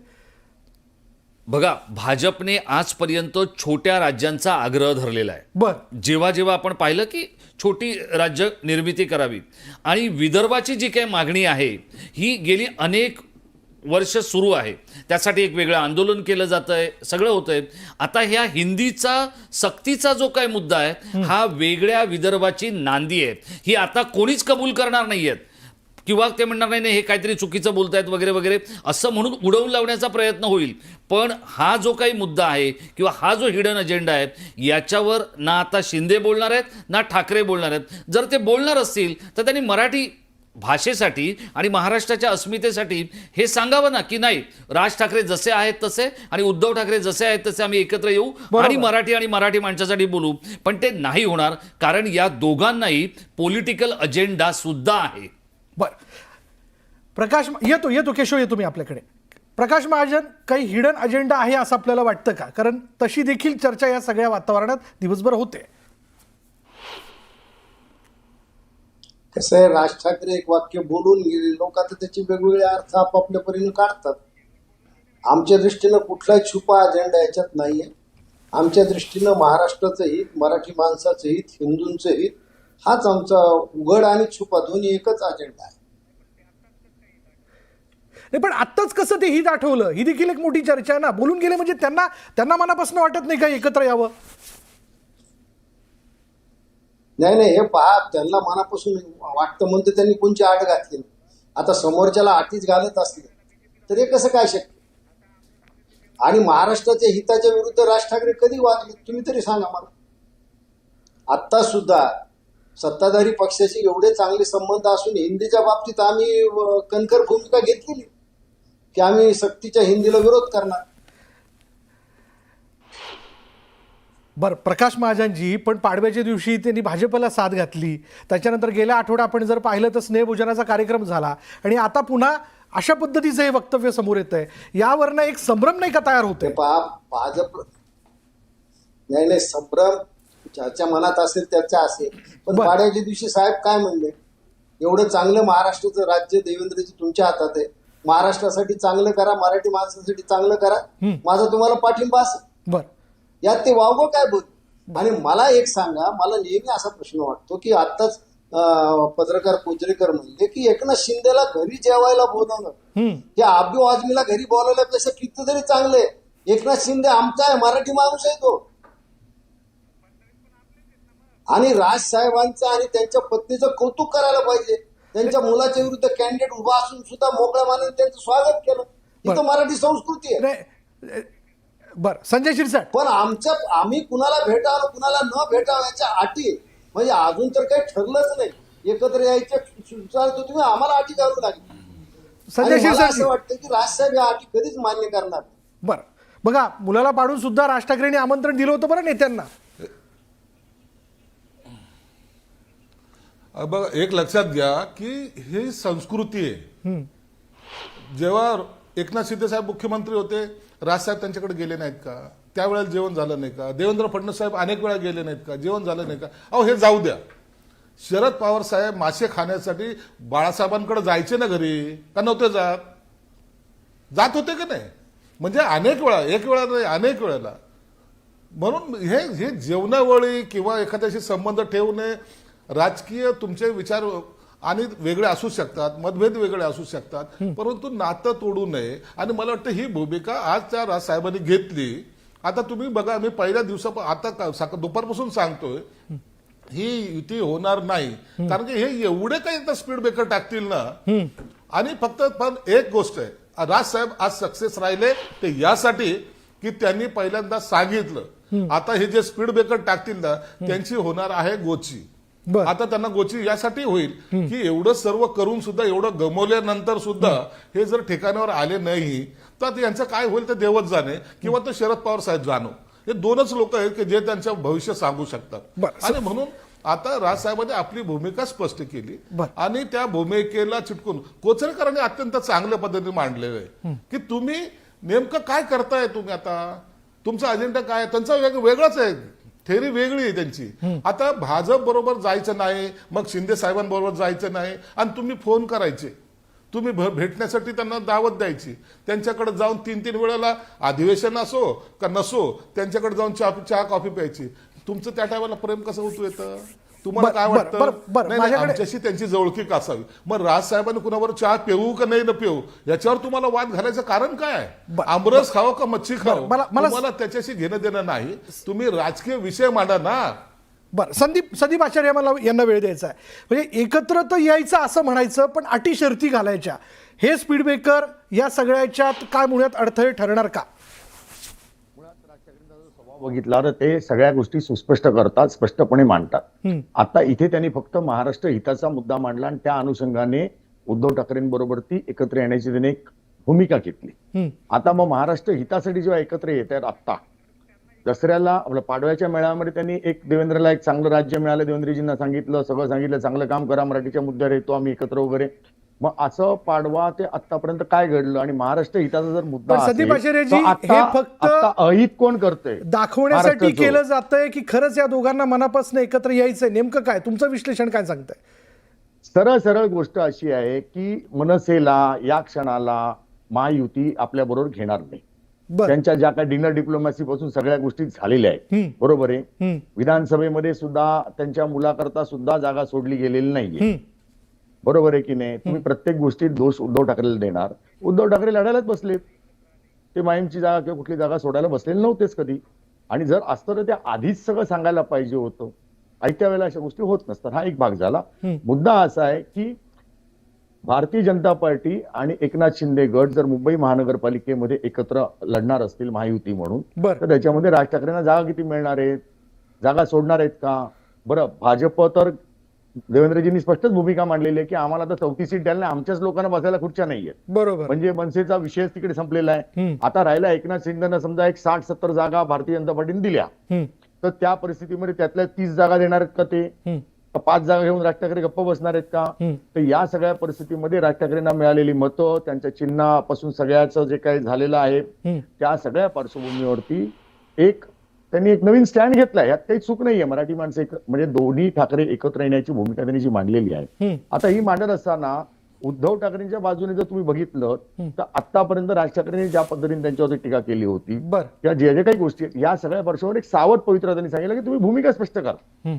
E: बघा, भाजपने आजपर्यंत छोट्या राज्यांचा आग्रह धरलेला आहे.
A: बरं,
E: जेव्हा जेव्हा आपण पाहिलं की छोटी राज्य निर्मिती करावी आणि विदर्भाची जी काही मागणी आहे ही गेली अनेक वर्ष सुरू आहे. त्यासाठी एक वेगळं आंदोलन केलं जातं आहे, सगळं होतं आहे. आता ह्या हिंदीचा सक्तीचा जो काय मुद्दा आहे हा वेगळ्या विदर्भाची नांदी आहे. ही आता कोणीच कबूल करणार नाही आहेत किंवा ते म्हणणार नाही हे काहीतरी चुकीचं बोलतायत वगैरे वगैरे असं म्हणून उडवून लावण्याचा प्रयत्न होईल. पण हा जो काही मुद्दा आहे किंवा हा जो हिडन अजेंडा आहे याच्यावर ना आता शिंदे बोलणार आहेत ना ठाकरे बोलणार आहेत. जर ते बोलणार असतील तर त्यांनी मराठी भाषेसाठी आणि महाराष्ट्राच्या अस्मितेसाठी हे सांगावं ना की नाही, राज ठाकरे जसे आहेत तसे आणि उद्धव ठाकरे जसे आहेत तसे आम्ही एकत्र येऊ आणि मराठी माणसासाठी बोलू. पण ते नाही होणार, कारण या दोघांनाही पॉलिटिकल अजेंडा सुद्धा आहे.
A: बरं, प्रकाश येतो केशव, येतो मी आपल्याकडे. प्रकाश महाजन, काही हिडन अजेंडा आहे असं आपल्याला वाटतं का? कारण तशी देखील चर्चा या सगळ्या वातावरणात दिवसभर होते.
C: कसं आहे, राज ठाकरे एक वाक्य बोलून गेले, लोक आता त्याचे वेगवेगळे अर्थ आपापल्या परीने काढतात. आमच्या दृष्टीनं कुठलाही छुपा अजेंडा याच्यात नाहीये. आमच्या दृष्टीनं महाराष्ट्राचं हित, मराठी माणसाचं हित, हिंदूंचं हित हाच आमचा उघड आणि छुपा दोन्ही एकच अजेंडा आहे.
A: नाही, पण आत्ताच कसं ते हित आठवलं, ही देखील एक मोठी चर्चा आहे ना. बोलून गेले म्हणजे त्यांना मनापासून वाटत नाही का एकत्र यावं?
C: नाही, हे पहा, त्यांना मनापासून वाटतं म्हणते त्यांनी कोणची आट घातली नाही. आता समोरच्याला आटीच घालत असले तर हे कसं काय शक्य? आणि महाराष्ट्राच्या हिताच्या विरुद्ध राज ठाकरे कधी वागले तुम्ही तरी सांगा मला. आता सुद्धा सत्ताधारी पक्षाशी एवढे चांगले संबंध असून हिंदीच्या बाबतीत आम्ही कणखर भूमिका घेतलेली की आम्ही सक्तीच्या हिंदीला विरोध करणार.
A: बरं, प्रकाश महाजनजी, पण पाडव्याच्या दिवशी त्यांनी भाजपला साथ घातली. त्याच्यानंतर गेल्या आठवड्या आपण जर पाहिलं तर स्नेहभोजनाचा कार्यक्रम झाला आणि आता पुन्हा अशा पद्धतीचं हे वक्तव्य समोर येत आहे. यावरनं एक संभ्रम नाही का तयार होते?
C: भाजप नाही, संभ्रम ज्याच्या मनात असेल त्याच्या असेल. पण
A: बरं.
C: पाडव्याच्या दिवशी साहेब काय म्हणले, एवढं चांगलं महाराष्ट्राचं राज्य देवेंद्रजी तुमच्या हातात आहे, महाराष्ट्रासाठी चांगलं करा, मराठी माणसासाठी चांगलं करा, माझा तुम्हाला पाठिंबा असेल.
A: बरं,
C: यात ते वावगं काय बोल. आणि मला एक सांगा, मला नेहमी असा प्रश्न वाटतो की आताच पत्रकार कोचरेकर म्हणले की एकनाथ शिंदेला घरी जेवायला बोलवणं हे आबू आजमीला घरी बोलवल्यापेक्षा कितीतरी चांगले. एकनाथ शिंदे आमचा आहे, मराठी माणूस आहे तो. आणि राज साहेबांचं आणि त्यांच्या पत्नीचं कौतुक करायला पाहिजे. त्यांच्या मुलाच्या विरुद्ध कॅन्डिडेट उभा असून सुद्धा मोकळ्या मानाने त्यांचं स्वागत केलं. ही तर मराठी संस्कृती आहे.
A: नाही, बरं, संजय शिरसाट,
C: पण आम्ही कुणाला भेटावं कुणाला न भेटावं याच्या अटी म्हणजे अजून तर काही ठरलंच नाही. एकत्र यायचे सुचार तर तुम्ही आम्हाला अटी घालू लागली.
A: संजय
C: आणि मला
A: शिरसाट,
C: असं वाटतं की राजसाहेब या अटी कधीच मान्य करणार नाही.
A: बरं, बघा, मुलाला पाडून सुद्धा राज ठाकरेंनी आमंत्रण दिलं होतं बरं नेत्यांना.
D: बघा, एक लक्षात घ्या की ही संस्कृती आहे. जेव्हा एकनाथ शिंदे साहेब मुख्यमंत्री होते, राजसाहेब त्यांच्याकडे गेले नाहीत का? त्यावेळेला जेवण झालं नाही का? देवेंद्र फडणवीस साहेब अनेक वेळा गेले नाहीत का? जेवण झालं नाही का? अहो, हे जाऊ द्या. शरद पवार साहेब मासे खाण्यासाठी बाळासाहेबांकडे जायचे ना घरी, का नव्हते जात? जात होते का नाही? म्हणजे अनेक वेळा, एक वेळा नाही, अनेक वेळेला. म्हणून हे जेवणावळी किंवा एखाद्याशी संबंध ठेवणे, राजकीय तुमचे विचार आणि वेगळे असू शकतात, मतभेद वेगळे असू शकतात, परंतु नातं तोडू नये. आणि मला वाटतं ही भूमिका आज त्या राजसाहेबांनी घेतली. आता तुम्ही बघा, मी पहिल्या आता दुपारपासून सांगतोय ही युती होणार नाही. कारण की हे एवढे काही आता स्पीड ब्रेकर टाकतील ना. आणि फक्त पण एक गोष्ट आहे, राजसाहेब आज सक्सेस राहिले ते यासाठी की त्यांनी पहिल्यांदा सांगितलं. आता हे जे स्पीड ब्रेकर टाकतील ना, त्यांची होणार आहे गोची. आता त्यांना गोची यासाठी होईल की एवढं सर्व करून सुद्धा, एवढं गमवल्यानंतर सुद्धा हे जर ठिकाणावर आले नाही तर यांचं काय होईल ते देवच जाणे किंवा ते शरद पवार साहेब जाणो. हे दोनच लोक आहेत की जे त्यांचं भविष्य सांगू शकतात. आणि म्हणून आता राजसाहेबांनी आपली भूमिका स्पष्ट केली आणि त्या भूमिकेला चिटकून कोचरेकरांनी अत्यंत चांगल्या पद्धतीने मांडलेलं आहे की तुम्ही नेमकं काय करताय, तुम्ही आता तुमचा अजेंडा काय. त्यांचा वेगळाच आहे, थेरी वेगळी आहे त्यांची. आता भाजप बरोबर जायचं नाही, मग शिंदे साहेबांबरोबर जायचं नाही, आणि तुम्ही फोन करायचे, तुम्ही भेटण्यासाठी त्यांना दावत द्यायची, त्यांच्याकडे जाऊन 3-3 वेळेला अधिवेशन असो का नसो त्यांच्याकडे जाऊन चहा कॉफी प्यायची. तुमचं त्या टायमाला प्रेम कसं होतो येतं? तुम्हाला काय वाटतं? नाही, आमच्याशी त्यांची जवळकीक असावी. मग राजसाहेबांनी कुणावर चहा पिऊ का नाही न पिऊ याच्यावर तुम्हाला वाद घालायचं कारण काय? आमरस खावं का मच्छी खावं, तुम्हाला त्याच्याशी घेणं देणं नाही. तुम्ही राजकीय विषय मांडा ना.
A: बरं, संदीप आचार्य मला यांना वेळ द्यायचा आहे. म्हणजे एकत्र तर यायचं असं म्हणायचं, पण अटी शर्ती घालायच्या. हे स्पीड ब्रेकर या सगळ्याच्यात काय मुळात अडथळे ठरणार का?
F: बघितला तर ते सगळ्या गोष्टी सुस्पष्ट करतात, स्पष्टपणे मांडतात. आता इथे त्यांनी फक्त महाराष्ट्र हिताचा मुद्दा मांडला आणि त्या अनुषंगाने उद्धव ठाकरेंबरोबर ती एकत्र येण्याची त्यांनी एक भूमिका घेतली. आता मग महाराष्ट्र हितासाठी जेव्हा एकत्र येत आहेत, आता दसऱ्याला आपल्या पाडव्याच्या मेळाव्यामध्ये त्यांनी देवेंद्रला एक चांगलं राज्य मिळालं, देवेंद्रजींना सांगितलं, सगळं सांगितलं, चांगलं काम करा, मराठीच्या मुद्द्यावर येतो आम्ही एकत्र वगैरे. मग असं पाडवा ते आतापर्यंत काय घडलं? आणि महाराष्ट्र हिताचा जर मुद्दा
A: संदीप आचार्यजी,
F: हे फक्त अहित कोण करतंय
A: दाखवण्यासाठी केलं जातंय की खरंच या दोघांना मनापासून एकत्र यायचंय? नेमकं काय तुमचं विश्लेषण काय सांगतंय?
F: सरळ सरळ गोष्ट अशी आहे की मनसेला या क्षणाला महायुती आपल्या बरोबर घेणार नाही.
A: बर
F: त्यांच्या ज्या काही डिनर डिप्लोमॅसी पासून सगळ्या गोष्टी झालेल्या आहेत, बरोबर आहे. विधानसभेमध्ये सुद्धा त्यांच्या मुलाकरता सुद्धा जागा सोडली गेलेली नाहीये, बरोबर आहे की नाही. तुम्ही प्रत्येक गोष्टीत दोष उद्धव ठाकरेला देणार. उद्धव ठाकरे लढायलाच बसलेत, ते माहीमची जागा किंवा कुठली जागा सोडायला बसलेले नव्हतेच कधी. आणि जर असतं तर ते आधीच सगळं सांगायला पाहिजे होतं. ऐत्या वेळेला अशा गोष्टी होत नसतात. हा एक भाग झाला. मुद्दा असा आहे की भारतीय जनता पार्टी आणि एकनाथ शिंदे गट जर मुंबई महानगरपालिकेमध्ये एकत्र लढणार असतील महायुती म्हणून,
A: बर
F: तर त्याच्यामध्ये राज ठाकरेंना जागा किती मिळणार आहेत, जागा सोडणार आहेत का? बरं, भाजप तर देवेंद्रजींनी स्पष्टच भूमिका मांडलेली आहे की आम्हाला तर 34 सीट द्यायला नाही, आमच्याच लोकांना बसायला खुर्च्या नाहीयेत.
A: बरोबर
F: म्हणजे मनसेचा विषय तिकडे संपलेला आहे. आता राहिला एकनाथ शिंदेना समजा एक 60-70 जागा भारतीय जनता पार्टीने दिल्या, तर त्या परिस्थितीमध्ये त्यातल्या 30 जागा देणार आहेत का ते? 5 जागा घेऊन राज ठाकरे गप्प बसणार आहेत का? तर या सगळ्या परिस्थितीमध्ये राज ठाकरेंना मिळालेली मतं, त्यांच्या चिन्हापासून सगळ्याचं जे काही झालेलं आहे, त्या सगळ्या पार्श्वभूमीवरती त्यांनी एक नवीन स्टँड घेतलाय. यात काही चूक नाहीये. मराठी माणसं म्हणजे दोन्ही ठाकरे एकत्र येण्याची भूमिका त्यांनी जी मांडलेली आहे, आता ही मांडत असताना उद्धव ठाकरेंच्या बाजूने जर तुम्ही बघितलं तर आतापर्यंत राज ठाकरेंनी ज्या पद्धतीने त्यांच्यावरती टीका केली होती
A: बर
F: किंवा जे जे काही गोष्टी आहेत, या सगळ्या पार्श्वभूमीवर एक सावध पवित्रा त्यांनी सांगितलं की तुम्ही भूमिका स्पष्ट करा.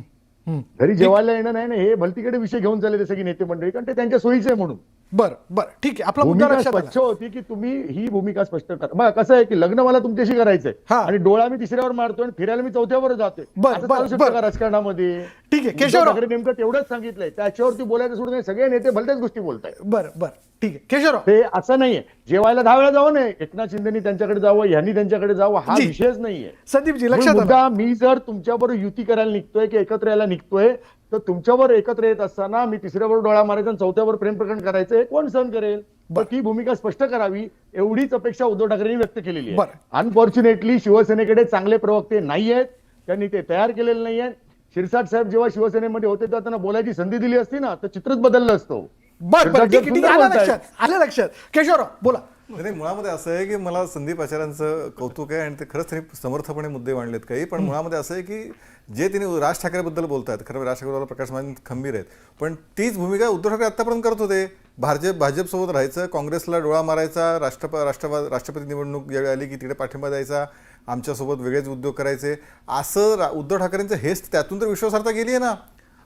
F: घरी जेवायला येणं नाही ना, हे भलतीकडे विषय घेऊन चालले सगळी नेते मंडळी, कारण ते त्यांच्या सोयीचं आहे म्हणून.
A: बर बर ठीक आहे, आपला मुद्दा
F: भूमिका
A: लक्षात आला.
F: स्पष्ट होती की तुम्ही ही भूमिका स्पष्ट करा. बघा कसं आहे की लग्न मला तुमच्याशी करायचंय
A: हा.
F: आणि डोळा मी तिसऱ्यावर मारतोय आणि फिरायला मी चौथ्यावर जातोय.
A: बर,
F: असं
A: बर,
F: चालू शकतं
A: बर.
F: का राजकारणामध्ये?
A: ठीक आहे,
F: उद्धव
A: केशवराव.
F: ठाकरे नेमकं तेवढंच सांगितलंय, त्याच्यावरती बोलायचं सोडून नाही. सगळे नेते भलत्याच गोष्टी बोलताय.
A: बर बर ठीक आहे, केशवराव.
F: ते असं नाहीये जेवायला 10 वेळा जावं नाही, एकनाथ शिंदेनी त्यांच्याकडे जावं, ह्यांनी त्यांच्याकडे जावं, हा
A: जी.
F: विषयच नाहीये.
A: संदीपजी लक्षात आलं.
F: मुद्दा, मी जर तुमच्याबरोबर युती करायला निघतोय की एकत्र यायला निघतोय, तर तुमच्यावर एकत्र येत असताना मी तिसऱ्यावर डोळा मारायचा आणि चौथ्यावर प्रेम प्रकट करायचं, हे कोण सहन करेल? तर ती भूमिका स्पष्ट करावी एवढीच अपेक्षा उद्धव ठाकरेंनी व्यक्त केलेली आहे.
A: बरं.
F: अनफॉर्च्युनेटली शिवसेनेकडे चांगले प्रवक्ते नाहीयेत, त्यांनी ते तयार केलेले नाहीये. शिरसाट साहेब जेव्हा शिवसेनेमध्ये होते तेव्हा त्यांना बोलायची संधी दिली असती ना, तर चित्रच बदललं असतं.
A: बर बर ठीक आहे, ठीक आहे, आलं लक्षात, आलं लक्षात. केशवराव बोला.
B: नाही, मुळामध्ये असं आहे की मला संदीप आचार्यांचं कौतुक आहे आणि ते खरंच त्यांनी समर्थपणे मुद्दे मांडलेत काही. पण मुळामध्ये असं आहे की जे त्यांनी राज ठाकरेबद्दल बोलतात, खरं राज ठाकरेबद्दल प्रकाश महाजन खंबीर आहेत, पण तीच भूमिका उद्धव ठाकरे आतापर्यंत करत होते. भाजपसोबत राहायचं, काँग्रेसला डोळा मारायचा, राष्ट्रपती निवडणूक ज्यावेळी आली की तिकडे पाठिंबा द्यायचा, आमच्यासोबत वेगळेच उद्योग करायचे, असं उद्धव ठाकरेंचं हेच, त्यातून तर विश्वासार्हता गेली आहे ना.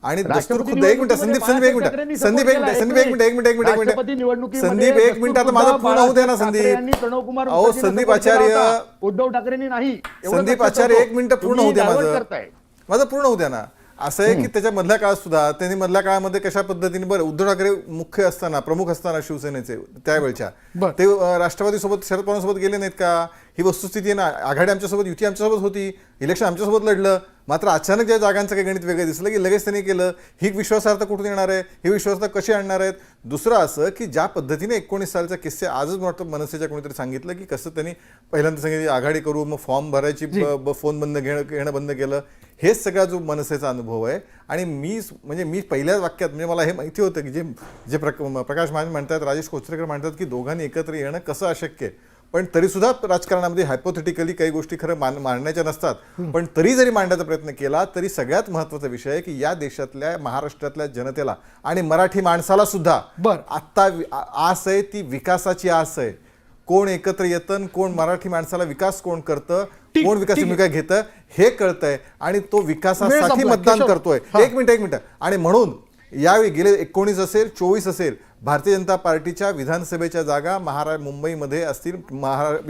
B: आणि दस्तूर खुद्द एक मिनिट संदीप एक मिनिट आता माझं पूर्ण होऊ द्या ना संदीप. अहो संदीप आचार्य,
F: उद्धव ठाकरेंनी नाही.
B: संदीप आचार्य एक मिनिट पूर्ण होऊ द्या, माझं पूर्ण होऊ द्या ना. असं आहे की त्याच्या मधल्या काळात सुद्धा त्यांनी मधल्या काळामध्ये कशा पद्धतीने, बरं उद्धव ठाकरे मुख्य असताना, प्रमुख असताना शिवसेनेचे त्यावेळच्या, ते राष्ट्रवादी सोबत शरद पवारांसोबत गेले नाहीत का? ही वस्तुस्थिती आहे ना. आघाडी आमच्यासोबत, युती आमच्यासोबत होती, इलेक्शन आमच्यासोबत लढलं, मात्र अचानक ज्या जागांचं काही गणित वेगळं दिसलं की लगेच त्यांनी केलं. ही विश्वासार्हता कुठून येणार आहे? ही विश्वासार्हता कशी आणणार आहेत? दुसरं असं की ज्या पद्धतीने 19 सालचा किस्से, आजच वाटतं मनसेच्या कोणीतरी सांगितलं की कसं त्यांनी पहिल्यांदा सांगितलं आघाडी करू, मग फॉर्म भरायची, फोन बंद घेणं बंद केलं. हेच सगळा जो मनसेचा अनुभव आहे. आणि मी पहिल्याच वाक्यात, म्हणजे मला हे माहिती होतं की जे प्रकाश महाजन म्हणतात, राजेश कोचरेकर म्हणतात की दोघांनी एकत्र येणं कसं अशक्य आहे. पण तरीसुद्धा राजकारणामध्ये हायपोथेटिकली काही गोष्टी खरं मांडण्याच्या नसतात, पण तरी जरी मांडण्याचा प्रयत्न केला तरी सगळ्यात महत्त्वाचा विषय आहे की या देशातल्या, महाराष्ट्रातल्या जनतेला आणि मराठी माणसाला सुद्धा आत्ता आस आहे, ती विकासाची आस आहे. कोण एकत्र येतं, कोण मराठी माणसाला विकास कोण करतं, कोण विकासाची भूमिका घेतं हे कळतंय आणि तो विकासासाठी मतदान करतोय. एक मिनिट. आणि म्हणून यावेळी गेले 19 असेल, 24 असेल, भारतीय जनता पार्टीच्या विधानसभेच्या जागा मुंबईमध्ये असतील,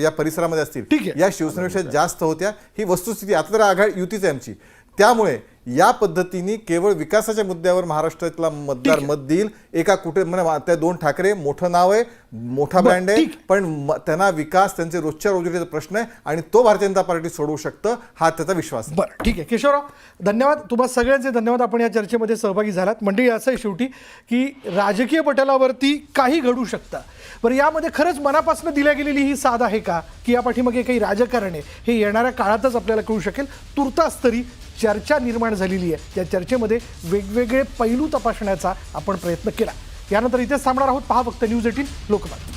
B: या परिसरामध्ये असतील, या शिवसेनेपेक्षा जास्त होत्या. ही वस्तुस्थिती. आता तर आघाडी युतीच आहे आमची. त्यामुळे या पद्धतीने केवळ विकासाच्या मुद्द्यावर महाराष्ट्रातला मतदार मत देईल. एका त्या 2 ठाकरे मोठं नाव आहे, मोठा ब्रँड आहे, पण त्यांना विकास, त्यांचे रोजच्या रोजगारीचा प्रश्न आहे आणि तो भारतीय जनता पार्टी सोडवू शकतं, हा त्याचा विश्वास आहे.
A: बरं ठीक आहे केशवराव, धन्यवाद. तुम्हाला सगळ्यांचे धन्यवाद, आपण या चर्चेमध्ये सहभागी झालात. मंडळी असं आहे शेवटी की राजकीय पटलावरती काही घडू शकतं. बरं यामध्ये खरंच मनापासून दिल्या गेलेली ही साथ आहे का, की या पाठीमागे काही राजकारण आहे, हे येणाऱ्या काळातच आपल्याला कळू शकेल. तुर्तास तरी चर्चा निर्माण झालेली आहे. त्या चर्चेमध्ये वेगवेगळे पैलू तपासण्याचा आपण प्रयत्न केला. यानंतर इथेच थांबणार आहोत. पहा फक्त न्यूज 18 लोकमत.